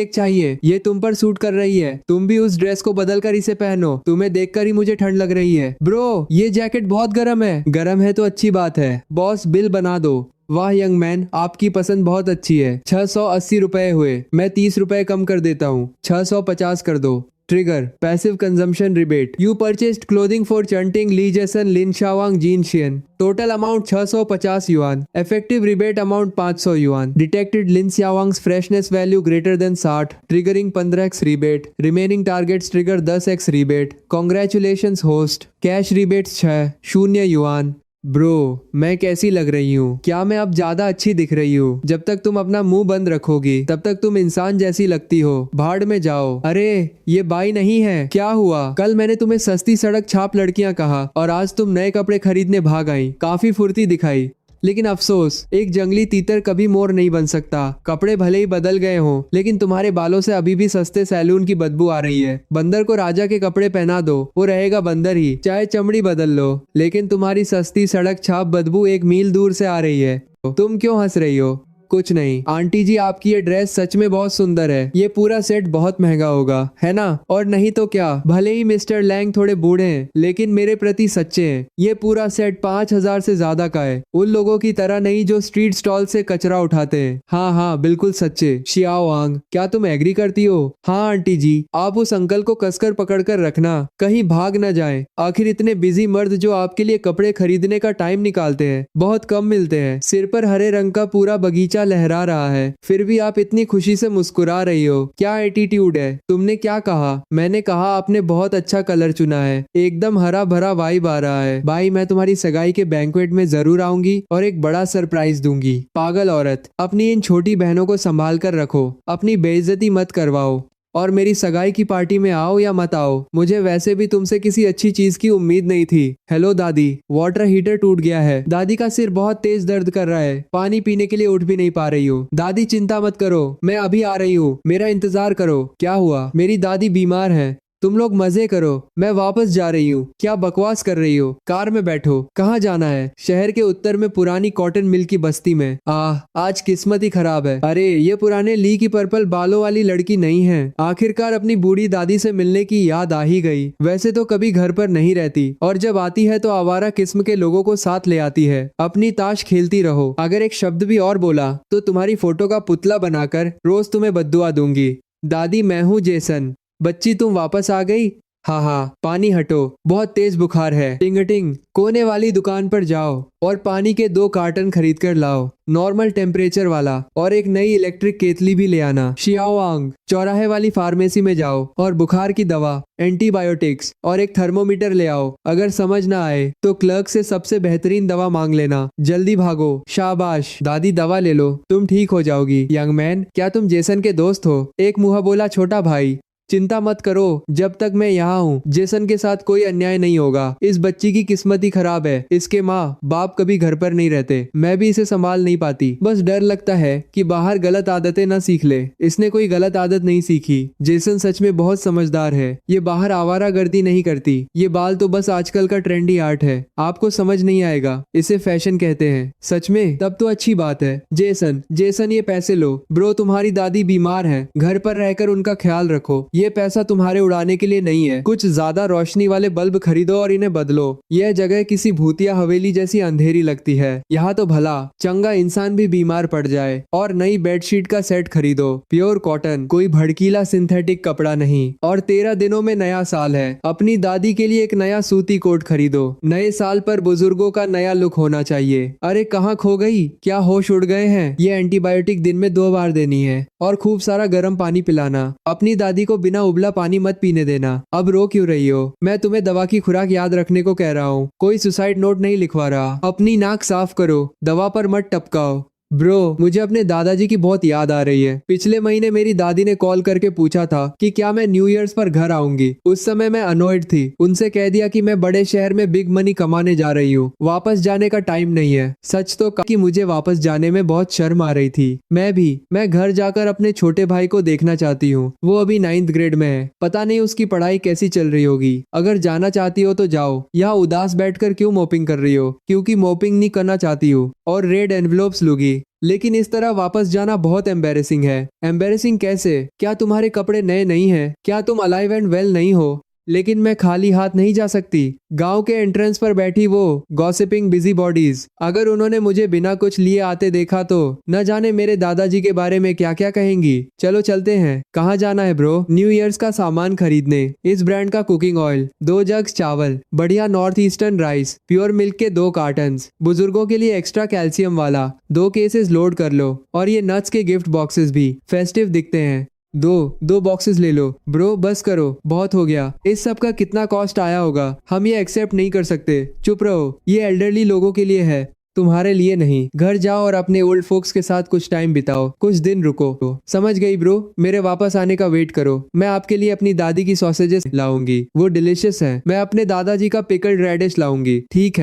चाहिए। ये तुम पर सूट कर रही है, तुम भी उस ड्रेस को बदल कर इसे पहनो। तुम्हें देखकर ही मुझे ठंड लग रही है। ब्रो, ये जैकेट बहुत गर्म है। गर्म है तो अच्छी बात है। बॉस, बिल बना दो। वाह यंग मैन, आपकी पसंद बहुत अच्छी है। 680 रुपए हुए, मैं 30 रुपए कम कर देता हूँ, 650 कर दो। Trigger, passive consumption rebate. You purchased clothing for Chunting Li Jason Lin Xiaowang Jin Xian. Total amount 650 yuan. Effective rebate amount 500 yuan. Detected Lin Xiaowang's freshness value greater than 60। Triggering 15x rebate. Remaining targets trigger 10x rebate. Congratulations host. Cash rebates 6, 0 yuan. Bro, मैं कैसी लग रही हूँ? क्या मैं अब ज्यादा अच्छी दिख रही हूँ? जब तक तुम अपना मुंह बंद रखोगी तब तक तुम इंसान जैसी लगती हो। भाड़ में जाओ। अरे ये बाई नहीं है, क्या हुआ? कल मैंने तुम्हें सस्ती सड़क छाप लड़कियां कहा और आज तुम नए कपड़े खरीदने भाग आई। काफी फुर्ती दिखाई, लेकिन अफसोस, एक जंगली तीतर कभी मोर नहीं बन सकता। कपड़े भले ही बदल गए हों, लेकिन तुम्हारे बालों से अभी भी सस्ते सैलून की बदबू आ रही है। बंदर को राजा के कपड़े पहना दो, वो रहेगा बंदर ही, चाहे चमड़ी बदल लो। लेकिन तुम्हारी सस्ती सड़क छाप बदबू एक मील दूर से आ रही है। तुम क्यों हंस रही हो? कुछ नहीं आंटी जी, आपकी ये ड्रेस सच में बहुत सुंदर है। ये पूरा सेट बहुत महंगा होगा, है ना? और नहीं तो क्या, भले ही मिस्टर लैंग थोड़े बूढ़े हैं लेकिन मेरे प्रति सच्चे हैं। ये पूरा सेट 5,000 से ज्यादा का है। उन लोगों की तरह नहीं जो स्ट्रीट स्टॉल से कचरा उठाते हैं। हाँ हाँ, बिल्कुल सच्चे। शियाओ वांग, क्या तुम एग्री करती हो? हाँ आंटी जी, आप उस अंकल को कसकर पकड़कर रखना, कहीं भाग न जाए। आखिर इतने बिजी मर्द जो आपके लिए कपड़े खरीदने का टाइम निकालते हैं बहुत कम मिलते हैं। सिर पर हरे रंग का पूरा बगीचा लहरा रहा है, फिर भी आप इतनी खुशी से मुस्कुरा रही हो। क्या एटीट्यूड है? तुमने क्या कहा? मैंने कहा आपने बहुत अच्छा कलर चुना है, एकदम हरा भरा वाइब आ रहा है। भाई, मैं तुम्हारी सगाई के बैंक्वेट में जरूर आऊंगी और एक बड़ा सरप्राइज दूंगी। पागल औरत, अपनी इन छोटी बहनों को संभाल कर रखो, अपनी बेइज्जती मत करवाओ। और मेरी सगाई की पार्टी में आओ या मत आओ, मुझे वैसे भी तुमसे किसी अच्छी चीज की उम्मीद नहीं थी। हेलो दादी, वाटर हीटर टूट गया है। दादी का सिर बहुत तेज दर्द कर रहा है, पानी पीने के लिए उठ भी नहीं पा रही हूँ। दादी चिंता मत करो, मैं अभी आ रही हूँ, मेरा इंतजार करो। क्या हुआ? मेरी दादी बीमार है। तुम लोग मजे करो, मैं वापस जा रही हूँ। क्या बकवास कर रही हो? कार में बैठो। कहाँ जाना है? शहर के उत्तर में पुरानी कॉटन मिल की बस्ती में। आज किस्मत ही खराब है। अरे, ये पुराने ली की पर्पल बालों वाली लड़की नहीं है। आखिरकार अपनी बूढ़ी दादी से मिलने की याद आ ही गई। वैसे तो कभी घर पर नहीं रहती और जब आती है तो आवारा किस्म के लोगों को साथ ले आती है। अपनी ताश खेलती रहो, अगर एक शब्द भी और बोला तो तुम्हारी फोटो का पुतला बनाकर रोज तुम्हें बद्दुआ दूंगी। दादी, मैं हूँ जेसन। बच्ची, तुम वापस आ गई? हाँ हाँ, पानी हटो, बहुत तेज बुखार है। टिंग कोने वाली दुकान पर जाओ और पानी के 2 कार्टन खरीद कर लाओ, नॉर्मल टेम्परेचर वाला, और एक नई इलेक्ट्रिक केतली भी ले आना। शियाओवांग, चौराहे वाली फार्मेसी में जाओ और बुखार की दवा, एंटीबायोटिक्स और एक थर्मोमीटर ले आओ। अगर समझ ना आए तो क्लर्क से सबसे बेहतरीन दवा मांग लेना। जल्दी भागो। शाबाश दादी, दवा ले लो, तुम ठीक हो जाओगी। यंग मैन, क्या तुम जेसन के दोस्त हो? एक मुंह बोला छोटा भाई। चिंता मत करो, जब तक मैं यहाँ हूँ जेसन के साथ कोई अन्याय नहीं होगा। इस बच्ची की किस्मत ही खराब है, इसके माँ बाप कभी घर पर नहीं रहते। मैं भी इसे संभाल नहीं पाती, बस डर लगता है कि बाहर गलत आदतें न सीख ले। इसने कोई गलत आदत नहीं सीखी। जेसन सच में बहुत समझदार है, ये बाहर आवारागर्दी नहीं करती। ये बाल तो बस आजकल का ट्रेंडी आर्ट है, आपको समझ नहीं आएगा, इसे फैशन कहते हैं। सच में? तब तो अच्छी बात है। जेसन ये पैसे लो। ब्रो, तुम्हारी दादी बीमार है, घर पर रहकर उनका ख्याल रखो। ये पैसा तुम्हारे उड़ाने के लिए नहीं है। कुछ ज्यादा रोशनी वाले बल्ब खरीदो और इन्हें बदलो। यह जगह किसी भूतिया हवेली जैसी अंधेरी लगती है। यहाँ तो भला चंगा इंसान भी बीमार पड़ जाए। और नई बेडशीट का सेट खरीदो, प्योर कॉटन, कोई भड़कीला सिंथेटिक कपड़ा नहीं। और 13 दिनों में नया साल है, अपनी दादी के लिए एक नया सूती कोट खरीदो। नए साल पर बुजुर्गों का नया लुक होना चाहिए। अरे, कहाँ खो गई? क्या होश उड़ गए हैं? ये एंटीबायोटिक दिन में 2 बार देनी है और खूब सारा गर्म पानी पिलाना। अपनी दादी को बिना उबला पानी मत पीने देना। अब रो क्यों रही हो? मैं तुम्हें दवा की खुराक याद रखने को कह रहा हूँ, कोई सुसाइड नोट नहीं लिखवा रहा। अपनी नाक साफ करो, दवा पर मत टपकाओ। ब्रो, मुझे अपने दादाजी की बहुत याद आ रही है। पिछले महीने मेरी दादी ने कॉल करके पूछा था कि क्या मैं न्यू ईयर्स पर घर आऊंगी। उस समय मैं अनोइड थी। उनसे कह दिया कि मैं बड़े शहर में बिग मनी कमाने जा रही हूँ, वापस जाने का टाइम नहीं है। सच तो कि मुझे वापस जाने में बहुत शर्म आ रही थी। मैं घर जाकर अपने छोटे भाई को देखना चाहती हूँ। वो अभी 9th ग्रेड में है, पता नहीं उसकी पढ़ाई कैसी चल रही होगी। अगर जाना चाहती हो तो जाओ। यहाँ उदास बैठकर क्यों मोपिंग कर रही हो? क्योंकि मोपिंग नहीं करना चाहती हूँ और रेड एनवलप्स लूंगी। लेकिन इस तरह वापस जाना बहुत एम्बेरेसिंग है। एम्बेरेसिंग कैसे? क्या तुम्हारे कपड़े नए नहीं हैं? क्या तुम अलाइव एंड वेल नहीं हो? लेकिन मैं खाली हाथ नहीं जा सकती। गांव के एंट्रेंस पर बैठी वो गॉसिपिंग बिजी बॉडीज, अगर उन्होंने मुझे बिना कुछ लिए आते देखा तो न जाने मेरे दादाजी के बारे में क्या क्या कहेंगी। चलो चलते हैं। कहाँ जाना है ब्रो? न्यू ईयर्स का सामान खरीदने। इस ब्रांड का कुकिंग ऑयल, 2 जग्स चावल, बढ़िया north eastern rice, pure milk के 2 कार्टन, बुजुर्गों के लिए एक्स्ट्रा कैल्शियम वाला 2 केसेस लोड कर लो। और ये नट्स के गिफ्ट बॉक्सेस भी फेस्टिव दिखते हैं। दो बॉक्सेस ले लो। ब्रो बस करो, बहुत हो गया। इस सब का कितना कॉस्ट आया होगा? हम ये एक्सेप्ट नहीं कर सकते। चुप रहो, ये एल्डरली लोगों के लिए है, तुम्हारे लिए नहीं। घर जाओ और अपने ओल्ड फोक्स के साथ कुछ टाइम बिताओ, कुछ दिन रुको। समझ गई ब्रो? मेरे वापस आने का वेट करो। मैं आपके लिए अपनी दादी की सॉसेजेस लाऊंगी, वो डिलीशियस है। मैं अपने दादाजी का पिकल्ड रेडिश लाऊंगी। ठीक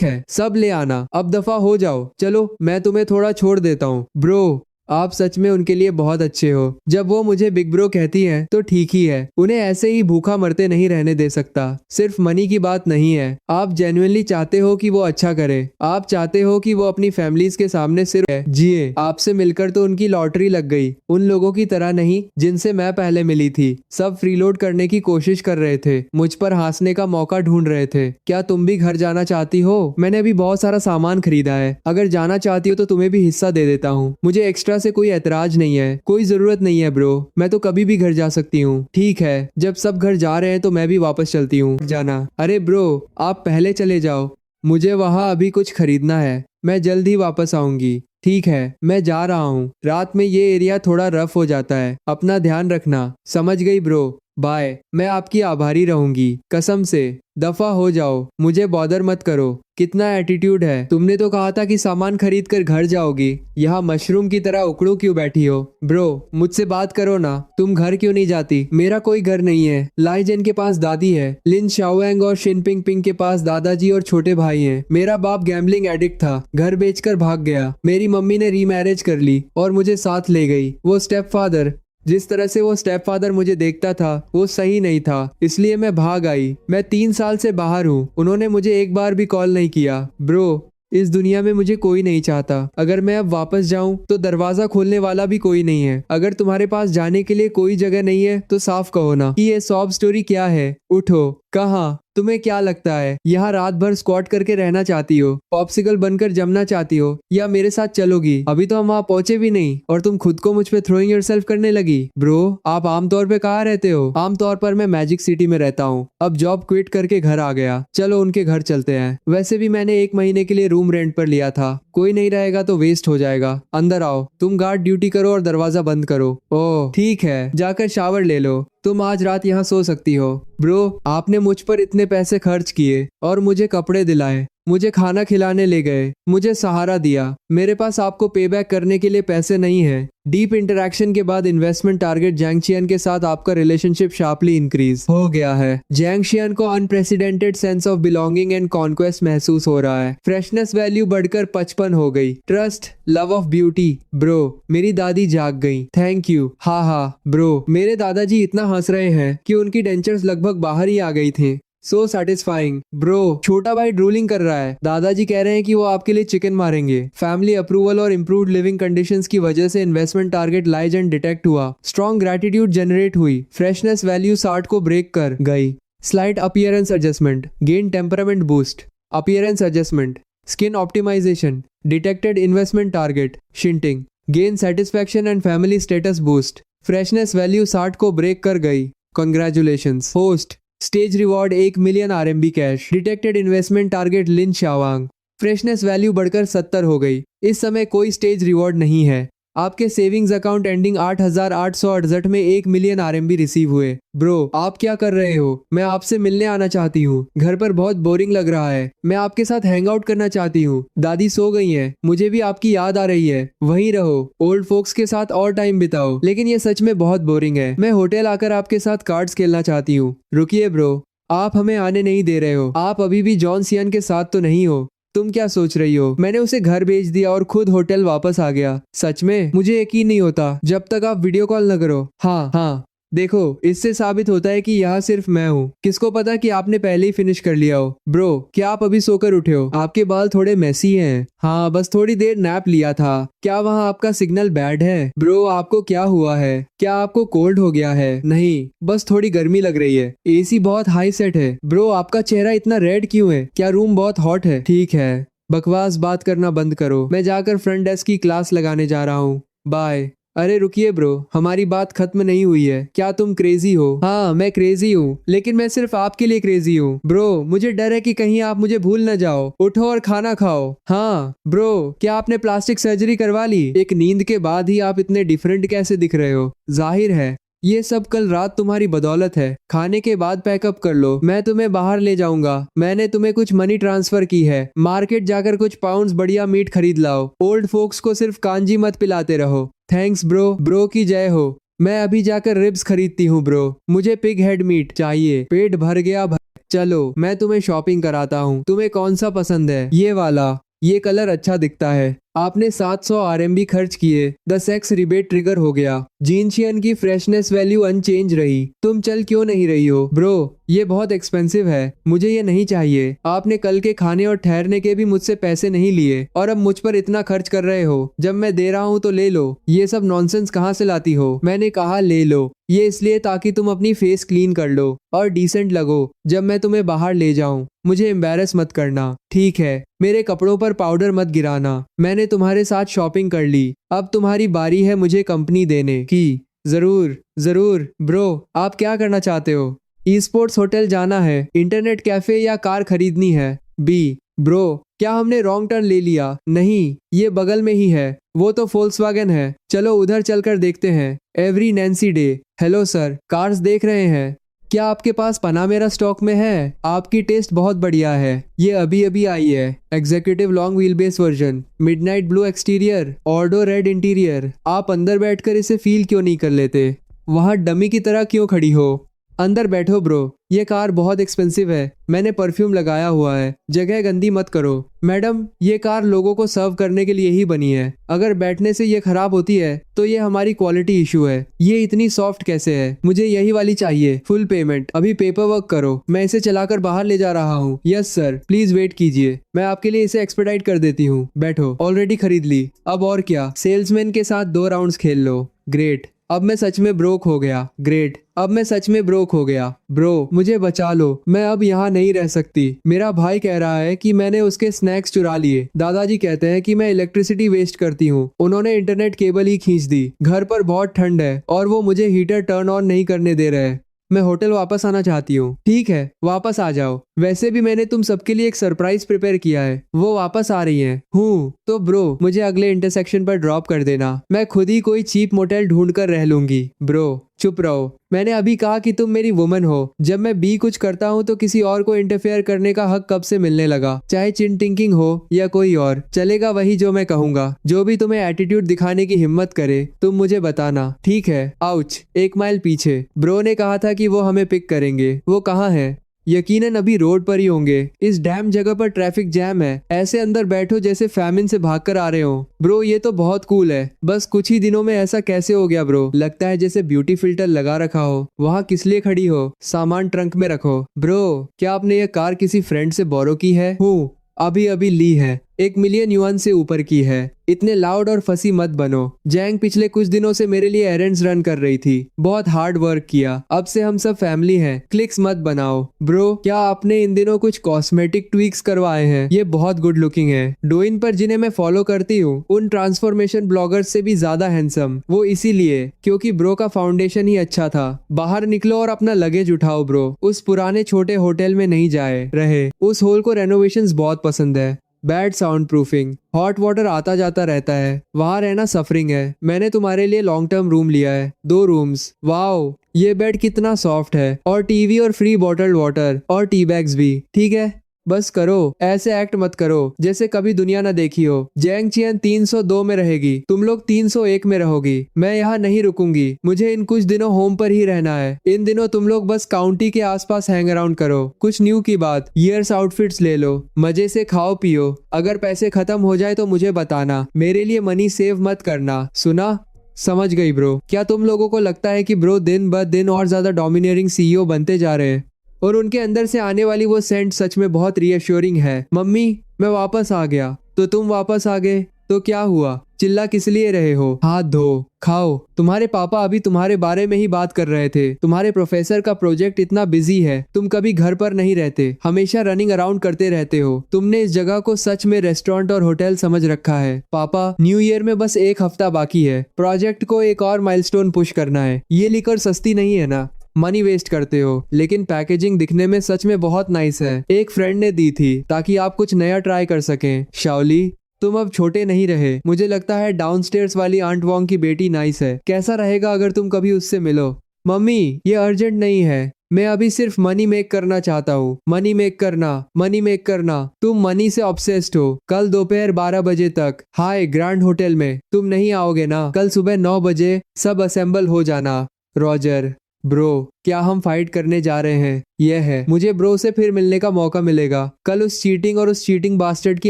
है, सब ले आना। अब दफा हो जाओ। चलो, मैं तुम्हें थोड़ा छोड़ देता हूँ। ब्रो, आप सच में उनके लिए बहुत अच्छे हो। जब वो मुझे बिग ब्रो कहती हैं तो ठीक ही है, उन्हें ऐसे ही भूखा मरते नहीं रहने दे सकता। सिर्फ मनी की बात नहीं है, आप जेन्युइनली चाहते हो कि वो अच्छा करे। आप चाहते हो कि वो अपनी फैमिलीज के सामने सिर्फ जिए। आपसे मिलकर तो उनकी लॉटरी लग गई, उन लोगों की तरह नहीं जिनसे मैं पहले मिली थी। सब फ्रीलोड करने की कोशिश कर रहे थे, मुझ पर हंसने का मौका ढूंढ रहे थे। क्या तुम भी घर जाना चाहती हो? मैंने अभी बहुत सारा सामान खरीदा है, अगर जाना चाहती हो तो तुम्हें भी हिस्सा दे देता हूँ। मुझे एक्स्ट्रा से कोई ऐतराज नहीं है, कोई जरूरत नहीं है ब्रो, मैं तो कभी भी घर जा सकती हूँ। ठीक है, जब सब घर जा रहे हैं तो मैं भी वापस चलती हूँ। जाना? अरे ब्रो, आप पहले चले जाओ, मुझे वहाँ अभी कुछ खरीदना है, मैं जल्द ही वापस आऊंगी। ठीक है, मैं जा रहा हूँ। रात में ये एरिया थोड़ा रफ हो जाता है, अपना ध्यान रखना। समझ गई ब्रो, बाय। मैं आपकी आभारी रहूंगी, कसम से। दफा हो जाओ, मुझे बॉदर मत करो। कितना एटीट्यूड है, तुमने तो कहा था कि सामान खरीद कर घर जाओगी, यहाँ मशरूम की तरह उकड़ू क्यों बैठी हो? ब्रो, मुझसे बात करो ना, तुम घर क्यों नहीं जाती? मेरा कोई घर नहीं है, लाइजेन के पास दादी है, लिन शाओएंग और शिनपिंग पिंग के पास दादाजी और छोटे भाई हैं। मेरा बाप गैम्बलिंग एडिक्ट था, घर बेचकर भाग गया। मेरी मम्मी ने रीमैरिज कर ली और मुझे साथ ले गई। वो स्टेप फादर, जिस तरह से वो स्टेप फादर मुझे देखता था वो सही नहीं था, इसलिए मैं भाग आई। मैं 3 साल से बाहर हूँ, उन्होंने मुझे एक बार भी कॉल नहीं किया। ब्रो, इस दुनिया में मुझे कोई नहीं चाहता। अगर मैं अब वापस जाऊं तो दरवाजा खोलने वाला भी कोई नहीं है। अगर तुम्हारे पास जाने के लिए कोई जगह नहीं है तो साफ कहो ना कि ये सॉब स्टोरी क्या है। उठो। कहाँ? तुम्हें क्या लगता है यहाँ रात भर स्क्वाट करके रहना चाहती हो, पॉप्सिकल बनकर जमना चाहती हो, या मेरे साथ चलोगी? अभी तो हम वहाँ पहुंचे भी नहीं और तुम खुद को मुझ पे थ्रोइंग योरसेल्फ करने लगी। ब्रो, आप आमतौर पे कहाँ रहते हो? आमतौर पर मैं मैजिक सिटी में रहता हूँ, अब जॉब क्विट करके घर आ गया। चलो उनके घर चलते हैं। वैसे भी मैंने 1 महीने के लिए रूम रेंट पर लिया था, कोई नहीं रहेगा तो वेस्ट हो जाएगा। अंदर आओ, तुम गार्ड ड्यूटी करो और दरवाजा बंद करो। ओह ठीक है, जाकर शावर ले लो, तुम आज रात यहाँ सो सकती हो। ब्रो, आपने मुझ पर इतने पैसे खर्च किए और मुझे कपड़े दिलाए, मुझे खाना खिलाने ले गए, मुझे सहारा दिया। मेरे पास आपको पे बैक करने के लिए पैसे नहीं है। डीप इंटरेक्शन के बाद इन्वेस्टमेंट टारगेट जैंग शियन के साथ आपका रिलेशनशिप शार्पली इंक्रीज हो गया है। जैंग शियन को unprecedented sense of belonging and conquest महसूस हो रहा है। फ्रेशनेस वैल्यू बढ़कर 55 हो गई। Trust, love of beauty. Bro, मेरी दादी जाग गई। Thank you. हा ब्रो, मेरे दादाजी इतना हंस रहे हैं कि उनकी डेंचर्स लगभग बाहर ही आ गई थी। सो सेटिस्फाइंग। ब्रो, छोटा भाई ड्रूलिंग कर रहा है, दादाजी कह रहे हैं कि वो आपके लिए चिकन मारेंगे। फैमिली अप्रूवल और इम्प्रूव्ड लिविंग कंडीशंस की वजह से investment target lies and detect हुआ। स्ट्रॉन्ग ग्रेटिट्यूड जनरेट हुई। फ्रेशनेस वैल्यू 60 को ब्रेक कर गई। Slight appearance adjustment, gain temperament boost. Appearance adjustment, skin optimization, detected investment target Chunting, gain satisfaction and family status boost. Freshness value 60 को break कर गई। Congratulations. Host, stage reward 1 million RMB cash. Detected investment target Lin शावांग। Freshness value बढ़कर 70 हो गई। इस समय कोई stage reward नहीं है। आपके सेविंग्स अकाउंट एंडिंग 8868 में 1 मिलियन RMB रिसीव हुए। ब्रो, आप क्या कर रहे हो? मैं आपसे मिलने आना चाहती हूँ, घर पर बहुत बोरिंग लग रहा है। मैं आपके साथ हैंग आउट करना चाहती हूँ। दादी सो गई हैं, मुझे भी आपकी याद आ रही है। वहीं रहो, ओल्ड फोक्स के साथ और टाइम बिताओ। लेकिन ये सच में बहुत बोरिंग है। मैं होटल आकर आपके साथ कार्ड्स खेलना चाहती हूँ। रुकिए ब्रो, आप हमें आने नहीं दे रहे हो। आप अभी भी जॉन सियन के साथ तो नहीं हो? तुम क्या सोच रही हो? मैंने उसे घर भेज दिया और खुद होटल वापस आ गया। सच में? मुझे यकीन नहीं होता जब तक आप वीडियो कॉल न करो। हाँ, देखो, इससे साबित होता है कि यहाँ सिर्फ मैं हूँ। किसको पता कि आपने पहले ही फिनिश कर लिया हो। ब्रो, क्या आप अभी सोकर उठे हो? आपके बाल थोड़े मेसी हैं। हाँ, बस थोड़ी देर नैप लिया था। क्या वहाँ आपका सिग्नल बैड है? ब्रो, आपको क्या हुआ है? क्या आपको कोल्ड हो गया है? नहीं, बस थोड़ी गर्मी लग रही है। AC बहुत हाई सेट है। ब्रो, आपका चेहरा इतना रेड क्यों है? क्या रूम बहुत हॉट है? ठीक है, बकवास बात करना बंद करो। मैं जाकर फ्रंट डेस्क की क्लास लगाने जा रहा हूँ। बाय। अरे रुकिए ब्रो, हमारी बात खत्म नहीं हुई है। क्या तुम क्रेजी हो? हाँ, मैं क्रेजी हूँ, लेकिन मैं सिर्फ आपके लिए क्रेजी हूँ। ब्रो, मुझे डर है कि कहीं आप मुझे भूल न जाओ। उठो और खाना खाओ। हाँ ब्रो, क्या आपने प्लास्टिक सर्जरी करवा ली? एक नींद के बाद ही आप इतने डिफरेंट कैसे दिख रहे हो? जाहिर है ये सब कल रात तुम्हारी बदौलत है। खाने के बाद पैकअप कर लो, मैं तुम्हें बाहर ले जाऊंगा। मैंने तुम्हें कुछ मनी ट्रांसफर की है। मार्केट जाकर कुछ पाउंड्स बढ़िया मीट खरीद लाओ। ओल्ड फोक्स को सिर्फ कांजी मत पिलाते रहो। Thanks bro. ब्रो की जय हो। मैं अभी जाकर रिब्स खरीदती हूँ ब्रो, मुझे पिग हेड मीट चाहिए। पेट भर गया चलो मैं तुम्हें शॉपिंग कराता हूँ। तुम्हें कौन सा पसंद है? ये वाला, ये कलर अच्छा दिखता है। आपने 700 RMB खर्च किए, 10x रिबेट ट्रिगर हो गया। जीनशियन की फ्रेशनेस वैल्यू अनचेंज रही। तुम चल क्यों नहीं रही हो ब्रो? ये बहुत एक्सपेंसिव है, मुझे ये नहीं चाहिए। आपने कल के खाने और ठहरने के भी मुझसे पैसे नहीं लिए और अब मुझ पर इतना खर्च कर रहे हो। जब मैं दे रहा हूँ तो ले लो। ये सब नॉनसेंस कहाँ से लाती हो? मैंने कहा ले लो। ये इसलिए ताकि तुम अपनी फेस क्लीन कर लो और डिसेंट लगो जब मैं तुम्हें बाहर ले जाऊं। मुझे एम्बैरस मत करना, ठीक है? मेरे कपड़ों पर पाउडर मत गिराना। मैंने तुम्हारे साथ शॉपिंग कर ली, अब तुम्हारी बारी है मुझे कंपनी देने की। जरूर जरूर ब्रो, आप क्या करना चाहते हो? ई स्पोर्ट्स होटल जाना है, इंटरनेट कैफे या कार खरीदनी है? बी ब्रो, क्या हमने रॉन्ग टर्न ले लिया? नहीं, ये बगल में ही है। वो तो फोल्क्सवैगन है, चलो उधर चलकर देखते हैं। Every Nancy day. Hello sir, cars देख रहे हैं? क्या आपके पास पनामेरा स्टॉक में है? आपकी टेस्ट बहुत बढ़िया है। ये अभी अभी आई है। Executive long wheelbase version, midnight blue exterior, ऑर्डो रेड इंटीरियर। आप अंदर बैठकर इसे फील क्यों नहीं कर लेते? वहाँ डमी की तरह क्यों खड़ी हो? अंदर बैठो ब्रो, ये कार बहुत एक्सपेंसिव है। मैंने परफ्यूम लगाया हुआ है, जगह गंदी मत करो। मैडम, ये कार लोगों को सर्व करने के लिए ही बनी है। अगर बैठने से ये खराब होती है तो ये हमारी क्वालिटी इशू है। ये इतनी सॉफ्ट कैसे है? मुझे यही वाली चाहिए। Full payment. अभी पेपर वर्क करो, मैं इसे चलाकर बाहर ले जा रहा हूँ। यस सर, प्लीज वेट कीजिए, मैं आपके लिए इसे एक्सपेडाइट कर देती हूँ। बैठो। ऑलरेडी खरीद ली, अब और क्या? सेल्समैन के साथ 2 राउंड्स खेल लो। ग्रेट, अब मैं सच में ब्रोक हो गया। ग्रेट, अब मैं सच में ब्रोक हो गया। ब्रो, मुझे बचा लो, मैं अब यहाँ नहीं रह सकती। मेरा भाई कह रहा है कि मैंने उसके स्नैक्स चुरा लिए। दादाजी कहते हैं कि मैं इलेक्ट्रिसिटी वेस्ट करती हूँ। उन्होंने इंटरनेट केबल ही खींच दी। घर पर बहुत ठंड है और वो मुझे हीटर टर्न ऑन नहीं करने दे रहे। मैं होटल वापस आना चाहती हूँ। ठीक है, वापस आ जाओ। वैसे भी मैंने तुम सबके लिए एक सरप्राइज प्रिपेयर किया है। वो वापस आ रही हैं। हूँ तो ब्रो, मुझे अगले इंटरसेक्शन पर ड्रॉप कर देना। मैं खुद ही कोई चीप मोटेल ढूंढ कर रह लूंगी। ब्रो, चुप रहो। मैंने अभी कहा कि तुम मेरी वुमन हो। जब मैं बी कुछ करता हूँ तो किसी और को इंटरफेयर करने का हक कब से मिलने लगा? चाहे चिन टिंकिंग हो या कोई और, चलेगा वही जो मैं कहूंगा। जो भी तुम्हें एटीट्यूड दिखाने की हिम्मत करे तुम मुझे बताना, ठीक है? आउच, 1 माइल पीछे। ब्रो ने कहा था कि वो हमें पिक करेंगे। वो कहाँ है? यकीनन अभी रोड पर ही होंगे। इस डैम जगह पर ट्रैफिक जैम है। ऐसे अंदर बैठो जैसे फैमिन से भागकर आ रहे हो। ब्रो, ये तो बहुत कूल है। बस कुछ ही दिनों में ऐसा कैसे हो गया ब्रो? लगता है जैसे ब्यूटी फिल्टर लगा रखा हो। वहाँ किस लिए खड़ी हो? सामान ट्रंक में रखो। ब्रो, क्या आपने ये कार किसी फ्रेंड से बोरो की है? हूँ, अभी अभी ली है। 1 मिलियन युआन से ऊपर की है। इतने लाउड और फसी मत बनो। जैंग पिछले कुछ दिनों से मेरे लिए एरेंड्स रन कर रही थी। बहुत हार्ड वर्क किया। अब से हम सब फैमिली हैं। क्लिक्स मत बनाओ। ब्रो, क्या आपने इन दिनों कुछ कॉस्मेटिक ट्वीक्स करवाए हैं? ये बहुत गुड लुकिंग है। डोइन पर जिन्हें मैं फॉलो करती हूँ उन ट्रांसफॉर्मेशन ब्लॉगर्स से भी ज्यादा हैंडसम। वो इसीलिए क्योंकि ब्रो का फाउंडेशन ही अच्छा था। बाहर निकलो और अपना लगेज उठाओ ब्रो। उस पुराने छोटे होटल में नहीं जाए रहे। उस होल को रेनोवेशंस बहुत पसंद है। Bad sound proofing, hot water आता जाता रहता है। वहाँ रहना सफरिंग है। मैंने तुम्हारे लिए लॉन्ग टर्म रूम लिया है, 2 रूम्स। वाओ, ये बेड कितना सॉफ्ट है। और टीवी और फ्री बॉटल्ड वाटर और टी बैग्स भी। ठीक है, बस करो। ऐसे एक्ट मत करो जैसे कभी दुनिया ना देखी हो। जैंग चियन 302 में रहेगी, तुम लोग 301 में रहोगी। मैं यहाँ नहीं रुकूंगी। मुझे इन कुछ दिनों होम पर ही रहना है। इन दिनों तुम लोग बस काउंटी के आसपास हैंग अराउंड करो। कुछ न्यू की बात, ईयर्स आउटफिट्स ले लो, मजे से खाओ पियो। अगर पैसे खत्म हो जाए तो मुझे बताना। मेरे लिए मनी सेव मत करना, सुना? समझ गई ब्रो। क्या तुम लोगों को लगता है कि ब्रो दिन ब दिन और ज्यादा डोमिनेटिंग सीईओ बनते जा रहे हैं? और उनके अंदर से आने वाली वो सेंट सच में बहुत रीअश्योरिंग है। मम्मी, मैं वापस आ गया। तो तुम वापस आ गए तो क्या हुआ? चिल्ला किस लिए रहे हो? हाथ धो, खाओ। तुम्हारे पापा अभी तुम्हारे बारे में ही बात कर रहे थे। तुम्हारे प्रोफेसर का प्रोजेक्ट इतना बिजी है, तुम कभी घर पर नहीं रहते, हमेशा रनिंग अराउंड करते रहते हो। तुमने इस जगह को सच में रेस्टोरेंट और होटल समझ रखा है। पापा, न्यू ईयर में बस 1 हफ्ता बाकी है। प्रोजेक्ट को एक और माइलस्टोन पुश करना है। ये लिकर सस्ती नहीं है ना? मनी वेस्ट करते हो, लेकिन पैकेजिंग दिखने में सच में बहुत नाइस है। एक फ्रेंड ने दी थी ताकि आप कुछ नया ट्राई कर सकें। शाओली, तुम अब छोटे नहीं रहे। मुझे लगता है डाउनस्टेयर्स वाली आंट वोंग की बेटी नाइस है। कैसा रहेगा अगर तुम कभी उससे मिलो? मम्मी, ये अर्जेंट नहीं है। मैं अभी सिर्फ मनी मेक करना चाहता हूँ। मनी मेक करना, मनी मेक करना। तुम मनी से ऑब्सेस्ड हो। कल दोपहर 12 बजे तक हाय ग्रैंड होटल में। तुम नहीं आओगे ना? कल सुबह 9 बजे सब असेंबल हो जाना। रॉजर। ब्रो क्या हम फाइट करने जा रहे हैं? यह है, मुझे ब्रो से फिर मिलने का मौका मिलेगा। कल उस चीटिंग बास्टर्ड की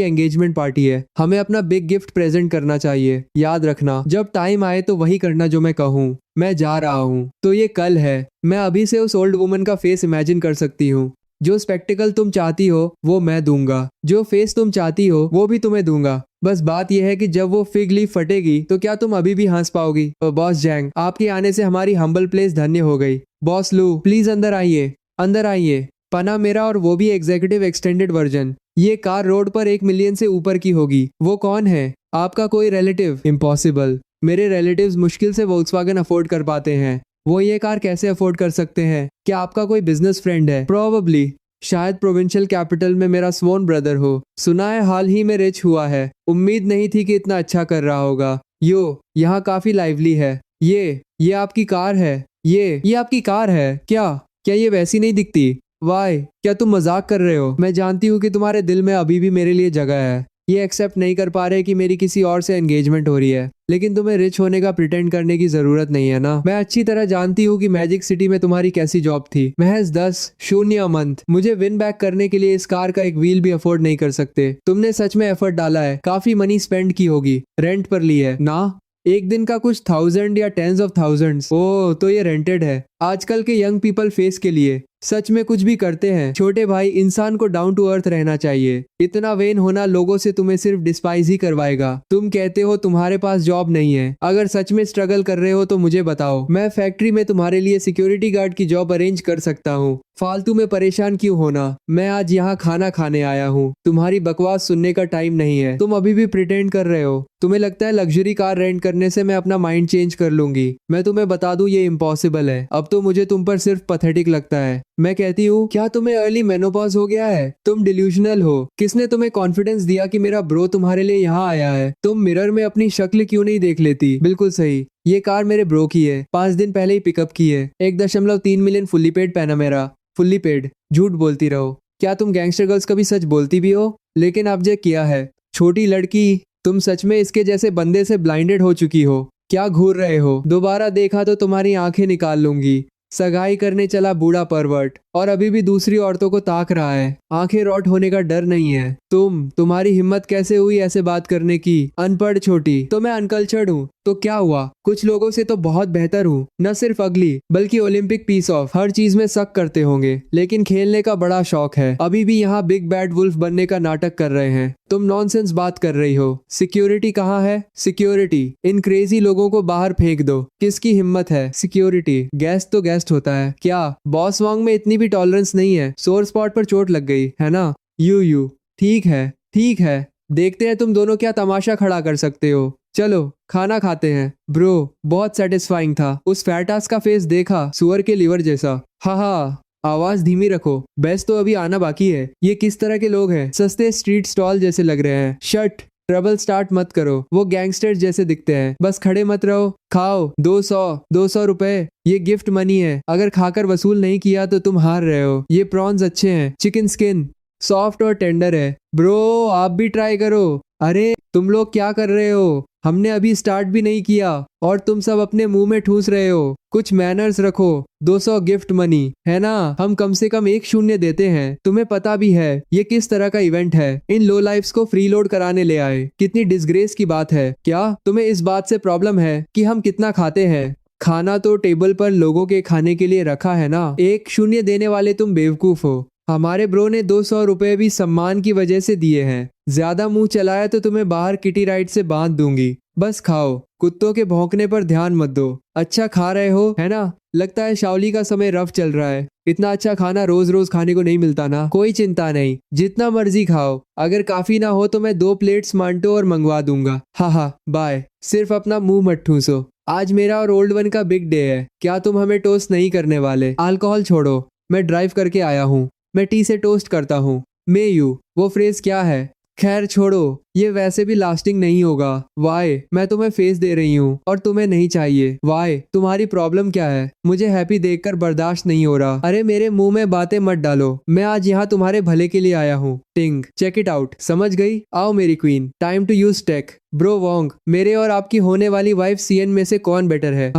एंगेजमेंट पार्टी है। हमें अपना बिग गिफ्ट प्रेजेंट करना चाहिए। याद रखना, जब टाइम आए तो वही करना जो मैं कहूँ। मैं जा रहा हूँ। तो ये कल है। मैं अभी से उस ओल्ड वुमन का फेस इमेजिन कर सकती हूँ। जो स्पेक्टिकल तुम चाहती हो वो मैं दूंगा, जो फेस तुम चाहती हो वो भी तुम्हें दूंगा। बस बात यह है कि जब वो फिग लीफ फटेगी तो क्या तुम अभी भी हंस पाओगी? बॉस जैंग, आपके आने से हमारी हम्बल प्लेस धन्य हो गई। बॉस लू, प्लीज अंदर आइए, अंदर आइए। पना मेरा, और वो भी एग्जीक्यूटिव एक्सटेंडेड वर्जन। ये कार रोड पर 1 मिलियन से ऊपर की होगी। वो कौन है? आपका कोई रिलेटिव? इम्पॉसिबल। मेरे रिलेटिव्स मुश्किल से वोल्क्सवैगन अफोर्ड कर पाते हैं। वो ये कार कैसे अफोर्ड कर सकते हैं? क्या आपका कोई बिजनेस फ्रेंड है? प्रोबेबली। शायद प्रोविंशियल कैपिटल में मेरा स्वोन ब्रदर हो। सुना है हाल ही में रिच हुआ है। उम्मीद नहीं थी कि इतना अच्छा कर रहा होगा। यहाँ काफी लाइवली है। ये आपकी कार है? ये आपकी कार है क्या? क्या ये वैसी नहीं दिखती? वाई, क्या तुम मजाक कर रहे हो? मैं जानती हूँ कि तुम्हारे दिल में अभी भी मेरे लिए जगह है। ये एक्सेप्ट नहीं कर पा रहे कि मेरी किसी और से एंगेजमेंट हो रही है, लेकिन तुम्हें रिच होने का प्रिटेंड करने की जरूरत नहीं है ना। मैं अच्छी तरह जानती हूँ कि मैजिक सिटी में तुम्हारी कैसी जॉब थी। महज 10 शून्य मंथ। मुझे विन बैक करने के लिए इस कार का एक व्हील भी अफोर्ड नहीं कर सकते। तुमने सच में एफर्ट डाला है, काफी मनी स्पेंड की होगी। रेंट पर ली है ना? एक दिन का कुछ 1000 या 10,000। ओह, तो ये रेंटेड है। आजकल के यंग पीपल फेस के लिए सच में कुछ भी करते हैं। छोटे भाई, इंसान को डाउन टू अर्थ रहना चाहिए। इतना वेन होना लोगों से तुम्हें सिर्फ डिस्पाइज ही करवाएगा। तुम कहते हो तुम्हारे पास जॉब नहीं है। अगर सच में स्ट्रगल कर रहे हो तो मुझे बताओ, मैं फैक्ट्री में तुम्हारे लिए सिक्योरिटी गार्ड की जॉब अरेंज कर सकता हूँ। फालतू में परेशान क्यों होना? मैं आज यहाँ खाना खाने आया हूँ। तुम्हारी बकवास सुनने का टाइम नहीं है। तुम अभी भी प्रिटेंड कर रहे हो। तुम्हें लगता है लग्जरी कार रेंट करने से मैं अपना माइंड चेंज कर लूंगी? मैं तुम्हें बता दूं, ये इम्पॉसिबल है। अब तो मुझे तुम पर सिर्फ पथेटिक लगता है। मैं कहती हूँ, क्या तुम्हें अर्ली मेनोपॉज हो गया है? तुम डिल्यूजनल हो। किसने तुम्हें कॉन्फिडेंस दिया कि मेरा ब्रो तुम्हारे लिए यहाँ आया है? तुम मिरर में अपनी शक्ल क्यों नहीं देख लेती? बिल्कुल सही, ये कार मेरे ब्रो की है। 5 दिन पहले ही पिकअप की है। 1.3 million fully paid Panamera. Fully paid? झूठ बोलती रहो। क्या तुम गैंगस्टर गर्ल्स कभी सच बोलती भी हो? लेकिन अब जो किया है, छोटी लड़की, तुम सच में इसके जैसे बंदे से ब्लाइंडेड हो चुकी हो। क्या घूर रहे हो? दोबारा देखा तो तुम्हारी आंखें निकाल लूंगी। सगाई करने चला बूढ़ा परवर्ट, और अभी भी दूसरी औरतों को ताक रहा है। आंखें रॉट होने का डर नहीं है। तुम्हारी हिम्मत कैसे हुई ऐसे बात करने की? अनपढ़ छोटी। तो मैं अनकल्चर्ड हूँ तो क्या हुआ? कुछ लोगों से तो बहुत बेहतर हूँ। न सिर्फ अगली बल्कि ओलंपिक पीस ऑफ। हर चीज में शक करते होंगे, लेकिन खेलने का बड़ा शौक है। अभी भी यहाँ बिग बैड वुल्फ बनने का नाटक कर रहे हैं। तुम नॉनसेंस बात कर रही हो। सिक्योरिटी कहाँ है? सिक्योरिटी? इन क्रेजी लोगों को बाहर फेंक दो। किसकी हिम्मत है? सिक्योरिटी? गेस्ट तो गेस्ट होता है। क्या बॉस वांग में इतनी भी टॉलरेंस नहीं है? सोर स्पॉट पर चोट लग गई है ना? यू ठीक है, ठीक है। देखते हैं तुम दोनों क्या तमाशा खड़ा कर सकते हो। चलो खाना खाते हैं। ब्रो बहुत सेटिस्फाइंग था। उस फैटास का फेस देखा, सुअर के लिवर जैसा। हा, आवाज धीमी रखो। बेस्ट तो अभी आना बाकी है। ये किस तरह के लोग हैं? सस्ते स्ट्रीट स्टॉल जैसे लग रहे हैं। शट, ट्रबल स्टार्ट मत करो। वो गैंगस्टर्स जैसे दिखते हैं। बस खड़े मत रहो। खाओ। 200 रुपए, ये गिफ्ट मनी है। अगर खाकर वसूल नहीं किया तो तुम हार रहे हो। ये प्रॉन्स अच्छे हैं। चिकन स्किन सॉफ्ट और टेंडर है। ब्रो आप भी ट्राई करो। अरे तुम लोग क्या कर रहे हो? हमने अभी स्टार्ट भी नहीं किया और तुम सब अपने मुंह में ठूस रहे हो। कुछ मैनर्स रखो। 200 गिफ्ट मनी है ना? हम कम से कम 1 शून्य देते हैं। तुम्हें पता भी है ये किस तरह का इवेंट है। इन लो लाइफ्स को फ्री लोड कराने ले आए। कितनी डिसग्रेस की बात है। क्या तुम्हें इस बात से प्रॉब्लम है कि हम कितना खाते हैं? खाना तो टेबल पर लोगों के खाने के लिए रखा है ना। 1 शून्य देने वाले तुम बेवकूफ हो। हमारे ब्रो ने 200 रुपए भी सम्मान की वजह से दिए हैं। ज्यादा मुंह चलाया तो तुम्हें बाहर किटी राइड से बांध दूंगी। बस खाओ। कुत्तों के भौंकने पर ध्यान मत दो। अच्छा खा रहे हो है ना? लगता है शाओली का समय रफ चल रहा है। इतना अच्छा खाना रोज रोज खाने को नहीं मिलता ना। कोई चिंता नहीं, जितना मर्जी खाओ। अगर काफी ना हो तो मैं 2 प्लेट्स मांटो और मंगवा दूंगा। हा, बाय। सिर्फ अपना मुंह मत ठूसो। आज मेरा और ओल्ड वन का बिग डे है। क्या तुम हमें टोस्ट नहीं करने वाले? अल्कोहल छोड़ो, मैं ड्राइव करके आया हूँ। मैं टी से टोस्ट करता हूँ। मे यू, वो फ्रेज क्या है? खैर छोड़ो, ये वैसे भी लास्टिंग नहीं होगा। वाई, मैं तुम्हें फेस दे रही हूँ और तुम्हें नहीं चाहिए। वाई, तुम्हारी प्रॉब्लम क्या है? मुझे हैप्पी देखकर बर्दाश्त नहीं हो रहा। अरे मेरे मुंह में बातें मत डालो, मैं आज यहाँ तुम्हारे भले के लिए आया हूँ। टिंग, चेक इट आउट। समझ गई? आओ मेरी queen, time to use tech. Bro Wong, मेरे और आपकी होने वाली वाइफ सीएन में से कौन बेटर है?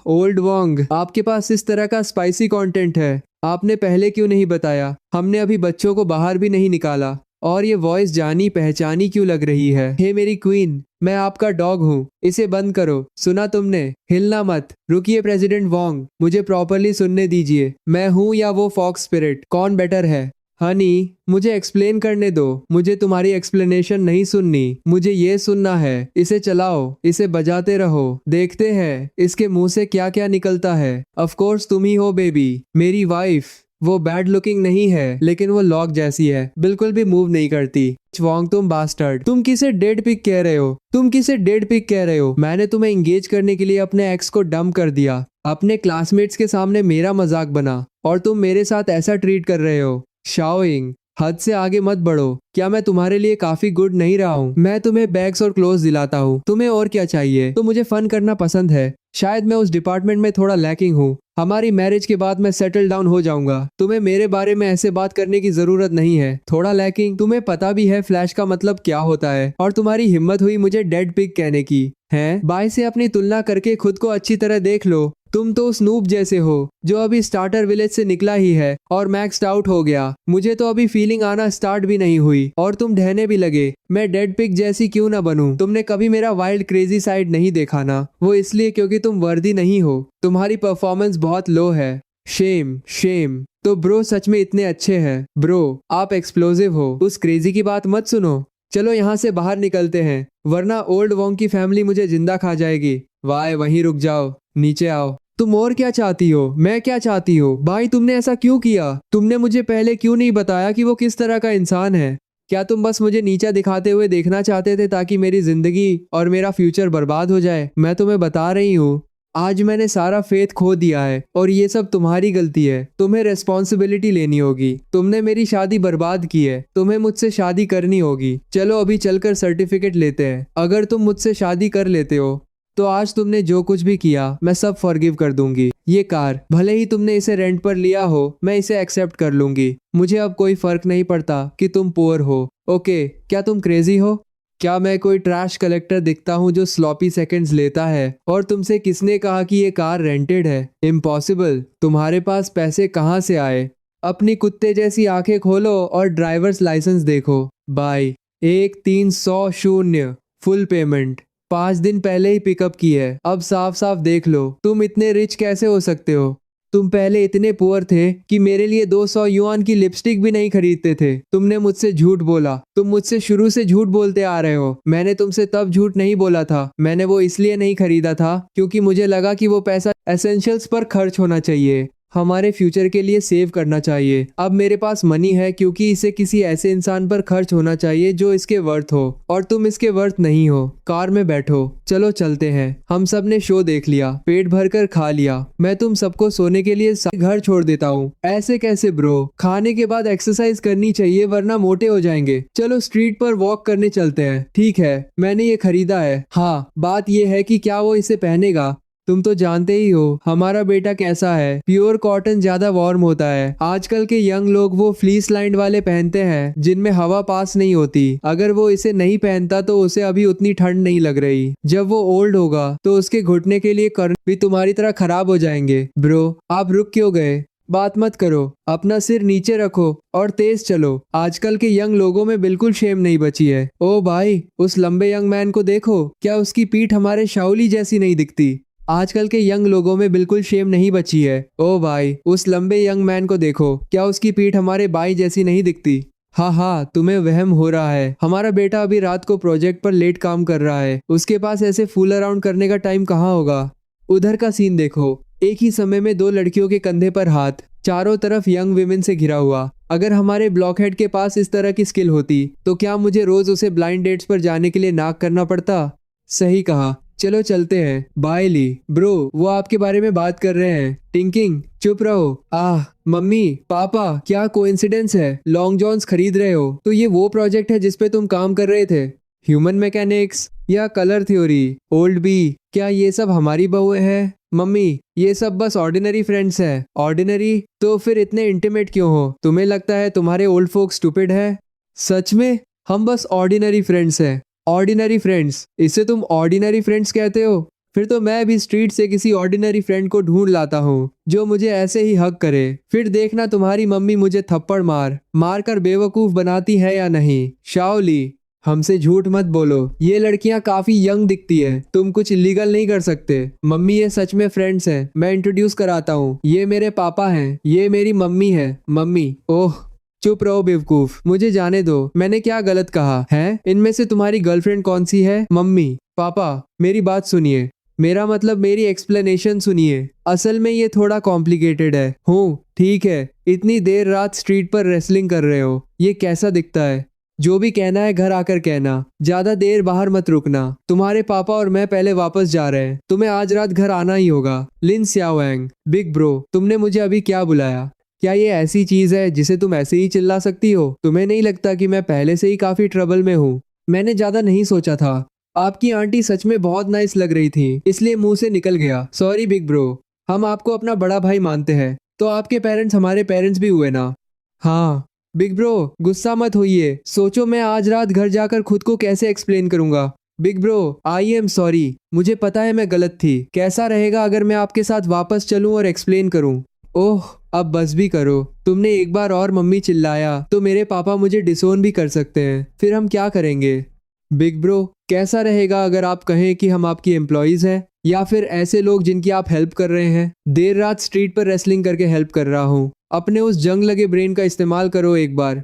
ओल्ड वोंग, आपके पास इस तरह का स्पाइसी कंटेंट है, आपने पहले क्यों नहीं बताया? हमने अभी बच्चों को बाहर भी नहीं निकाला और ये वॉइस जानी पहचानी क्यों लग रही है? हे मेरी क्वीन, मैं आपका डॉग हूँ, इसे बंद करो। सुना तुमने? हिलना मत। रुकिए प्रेसिडेंट वोंग, मुझे प्रॉपरली सुनने दीजिए। मैं हूँ या वो फॉक्स स्पिरिट, कौन बेटर है? हनी, मुझे एक्सप्लेन करने दो। मुझे तुम्हारी एक्सप्लेनेशन नहीं सुननी, मुझे ये सुनना है। इसे चलाओ, इसे बजाते रहो, देखते हैं इसके मुंह से क्या क्या निकलता है। ऑफ कोर्स तुम ही हो बेबी, मेरी वाइफ। वो बैड लुकिंग नहीं है, लेकिन वो लॉक जैसी है, बिल्कुल भी मूव नहीं करती। वोंग, तुम बास्टर्ड, तुम किसे डेड पिक कह रहे हो? तुम किसे डेड पिक कह रहे हो? मैंने तुम्हें एंगेज करने के लिए अपने एक्स को डंप कर दिया, अपने क्लासमेट्स के सामने मेरा मजाक बना, और तुम मेरे साथ ऐसा ट्रीट कर रहे हो। शाओइंग, हद से आगे मत बढ़ो। क्या मैं तुम्हारे लिए काफी गुड नहीं रहा हूँ? मैं तुम्हें बैग्स और क्लोथ्स दिलाता हूँ, तुम्हें और क्या चाहिए? तो मुझे फन करना पसंद है, शायद मैं उस डिपार्टमेंट में थोड़ा लैकिंग हूँ। हमारी मैरिज के बाद मैं सेटल डाउन हो जाऊंगा, तुम्हें मेरे बारे में ऐसे बात करने की जरूरत नहीं है। थोड़ा लैकिंग? तुम्हें पता भी है फ्लैश का मतलब क्या होता है, और तुम्हारी हिम्मत हुई मुझे डेड पिग कहने की है? बाय से अपनी तुलना करके खुद को अच्छी तरह देख लो। तुम तो उस नूब जैसे हो जो अभी स्टार्टर विलेज से निकला ही है और मैक्स्ड आउट हो गया। मुझे तो अभी फीलिंग आना स्टार्ट भी नहीं हुई और तुम ढहने भी लगे। मैं डेड पिग जैसी क्यों ना बनूं? तुमने कभी मेरा वाइल्ड क्रेजी साइड नहीं देखा ना, वो इसलिए क्योंकि तुम वर्दी नहीं हो। तुम्हारी परफॉर्मेंस बहुत लो है। Shem Shem. तो ब्रो सच में इतने अच्छे हैं? ब्रो आप एक्सप्लोजिव हो, उस क्रेजी की बात मत सुनो। चलो यहाँ से बाहर निकलते हैं, वरना ओल्ड वोंग की फैमिली मुझे जिंदा खा जाएगी। वाई, वहीं रुक जाओ, नीचे आओ। तुम और क्या चाहती हो? मैं क्या चाहती हूँ? भाई तुमने ऐसा क्यों किया? तुमने मुझे पहले क्यों नहीं बताया कि वो किस तरह का इंसान है? क्या तुम बस मुझे नीचा दिखाते हुए देखना चाहते थे ताकि मेरी जिंदगी और मेरा फ्यूचर बर्बाद हो जाए? मैं तुम्हें बता रही हूँ, आज मैंने सारा फेथ खो दिया है और ये सब तुम्हारी गलती है। तुम्हें रेस्पॉन्सिबिलिटी लेनी होगी। तुमने मेरी शादी बर्बाद की है, तुम्हें मुझसे शादी करनी होगी। चलो अभी चलकर सर्टिफिकेट लेते हैं। अगर तुम मुझसे शादी कर लेते हो तो आज तुमने जो कुछ भी किया मैं सब फॉरगिव कर दूंगी। ये कार भले ही तुमने इसे रेंट पर लिया हो, मैं इसे एक्सेप्ट कर लूंगी। मुझे अब कोई फर्क नहीं पड़ता कि तुम पुअर हो। ओके, क्या तुम क्रेजी हो? क्या मैं कोई ट्रैश कलेक्टर दिखता हूँ जो स्लॉपी सेकंड्स लेता है? और तुमसे किसने कहा कि ये कार रेंटेड है? इम्पॉसिबल। तुम्हारे पास पैसे कहाँ से आए? अपनी कुत्ते जैसी आंखें खोलो और ड्राइवर्स लाइसेंस देखो। बाय। 1-300 फुल पेमेंट 5 दिन पहले ही पिकअप की है। अब साफ साफ देख लो, तुम इतने रिच कैसे हो सकते हो? तुम पहले इतने पुअर थे कि मेरे लिए 200 युआन की लिपस्टिक भी नहीं खरीदते थे। तुमने मुझसे झूठ बोला। तुम मुझसे शुरू से झूठ बोलते आ रहे हो। मैंने तुमसे तब झूठ नहीं बोला था। मैंने वो इसलिए नहीं खरीदा था क्योंकि मुझे लगा कि वो पैसा एसेंशियल्स पर खर्च होना चाहिए, हमारे फ्यूचर के लिए सेव करना चाहिए। अब मेरे पास मनी है क्योंकि इसे किसी ऐसे इंसान पर खर्च होना चाहिए जो इसके वर्थ हो, और तुम इसके वर्थ नहीं हो। कार में बैठो, चलो चलते हैं। हम सब ने शो देख लिया, पेट भर कर खा लिया। मैं तुम सबको सोने के लिए घर छोड़ देता हूँ। ऐसे कैसे ब्रो? खाने के बाद एक्सरसाइज करनी चाहिए वरना मोटे हो जाएंगे। चलो स्ट्रीट पर वॉक करने चलते हैं। ठीक है, मैंने ये खरीदा है। हाँ, बात ये है कि क्या वो इसे पहनेगा? तुम तो जानते ही हो हमारा बेटा कैसा है। प्योर कॉटन ज्यादा वार्म होता है। आजकल के यंग लोग वो फ्लीस लाइंड वाले पहनते हैं जिनमें हवा पास नहीं होती। अगर वो इसे नहीं पहनता तो उसे अभी उतनी ठंड नहीं लग रही। जब वो ओल्ड होगा तो उसके घुटने के लिए कर्न भी तुम्हारी तरह खराब हो जाएंगे। ब्रो आप रुक क्यों गए? बात मत करो, अपना सिर नीचे रखो और तेज चलो। आजकल के यंग लोगों में बिल्कुल शेम नहीं बची है। ओ भाई, उस लंबे यंग मैन को देखो, क्या उसकी पीठ हमारे शाओली जैसी नहीं दिखती? आजकल के यंग लोगों में बिल्कुल शेम नहीं बची है। ओ भाई, उस लंबे यंग मैन को देखो, क्या उसकी पीठ हमारे बाई जैसी नहीं दिखती? हाँ, तुम्हें वहम हो रहा है। हमारा बेटा अभी रात को प्रोजेक्ट पर लेट काम कर रहा है। उसके पास ऐसे फूल अराउंड करने का टाइम कहाँ होगा? उधर का सीन देखो, एक ही समय में 2 लड़कियों के कंधे पर हाथ, चारों तरफ यंग विमेन से घिरा हुआ। अगर हमारे ब्लॉकहेड के पास इस तरह की स्किल होती तो क्या मुझे रोज उसे ब्लाइंड डेट्स पर जाने के लिए नाक करना पड़ता? सही कहा। चलो चलते हैं। बाय ली। ब्रो वो आपके बारे में बात कर रहे हैं। टिंकिंग चुप रहो। मम्मी पापा क्या कोइंसिडेंस है, लॉन्ग जॉन्स खरीद रहे हो? तो ये वो प्रोजेक्ट है जिसपे तुम काम कर रहे थे? ह्यूमन मैकेनिक्स या कलर थ्योरी? ओल्ड बी क्या ये सब हमारी बहुएं हैं? मम्मी ये सब बस ऑर्डिनरी फ्रेंड्स है। ऑर्डिनरी? तो फिर इतने इंटीमेट क्यों हो? तुम्हें लगता है तुम्हारे ओल्ड फोक स्टूपिड है? सच में हम बस ऑर्डिनरी फ्रेंड्स हैं। Ordinary friends? इसे तुम ऑर्डिनरी फ्रेंड्स कहते हो? फिर तो मैं भी स्ट्रीट से किसी ऑर्डिनरी फ्रेंड को ढूंढ लाता हूँ जो मुझे ऐसे ही हक करे। फिर देखना तुम्हारी मम्मी मुझे थप्पड़ मार कर बेवकूफ बनाती है या नहीं। शाओली हमसे झूठ मत बोलो, ये लड़कियां काफी यंग दिखती है, तुम कुछ इलीगल नहीं कर सकते। मम्मी ये सच में फ्रेंड्स हैं, मैं इंट्रोड्यूस कराता हूँ, ये मेरे पापा हैं, ये मेरी मम्मी है। मम्मी ओह चुप रहो बेवकूफ, मुझे जाने दो, मैंने क्या गलत कहा है? इनमें से तुम्हारी गर्लफ्रेंड कौन सी है? मम्मी पापा मेरी बात सुनिए, मेरा मतलब मेरी एक्सप्लेनेशन सुनिए। असल में ये थोड़ा कॉम्प्लिकेटेड है। ठीक है, इतनी देर रात स्ट्रीट पर रेसलिंग कर रहे हो, ये कैसा दिखता है? जो भी कहना है घर आकर कहना, ज्यादा देर बाहर मत रुकना। तुम्हारे पापा और मैं पहले वापस जा रहे हैं, तुम्हें आज रात घर आना ही होगा। लिन स्याओएंग बिग ब्रो तुमने मुझे अभी क्या बुलाया? क्या ये ऐसी चीज है जिसे तुम ऐसे ही चिल्ला सकती हो? तुम्हें नहीं लगता कि मैं पहले से ही काफी ट्रबल में हूँ? मैंने ज्यादा नहीं सोचा था। आपकी आंटी सच में बहुत नाइस लग रही थी, इसलिए मुंह से निकल गया। सॉरी बिग ब्रो, हम आपको अपना बड़ा भाई मानते हैं, तो आपके पेरेंट्स हमारे पेरेंट्स भी हुए ना। हाँ बिग ब्रो गुस्सा मत होइए, सोचो मैं आज रात घर जाकर खुद को कैसे एक्सप्लेन करूंगा। Big bro I am sorry, मुझे पता है मैं गलत थी। कैसा रहेगा अगर मैं आपके साथ वापस चलूं और एक्सप्लेन करूं? ओह अब बस भी करो, तुमने एक बार और मम्मी चिल्लाया तो मेरे पापा मुझे डिसोन भी कर सकते हैं, फिर हम क्या करेंगे? बिग ब्रो कैसा रहेगा अगर आप कहें कि हम आपकी एम्प्लॉइज हैं, या फिर ऐसे लोग जिनकी आप हेल्प कर रहे हैं? देर रात स्ट्रीट पर रेसलिंग करके हेल्प कर रहा हूँ। अपने उस जंग लगे ब्रेन का इस्तेमाल करो एक बार।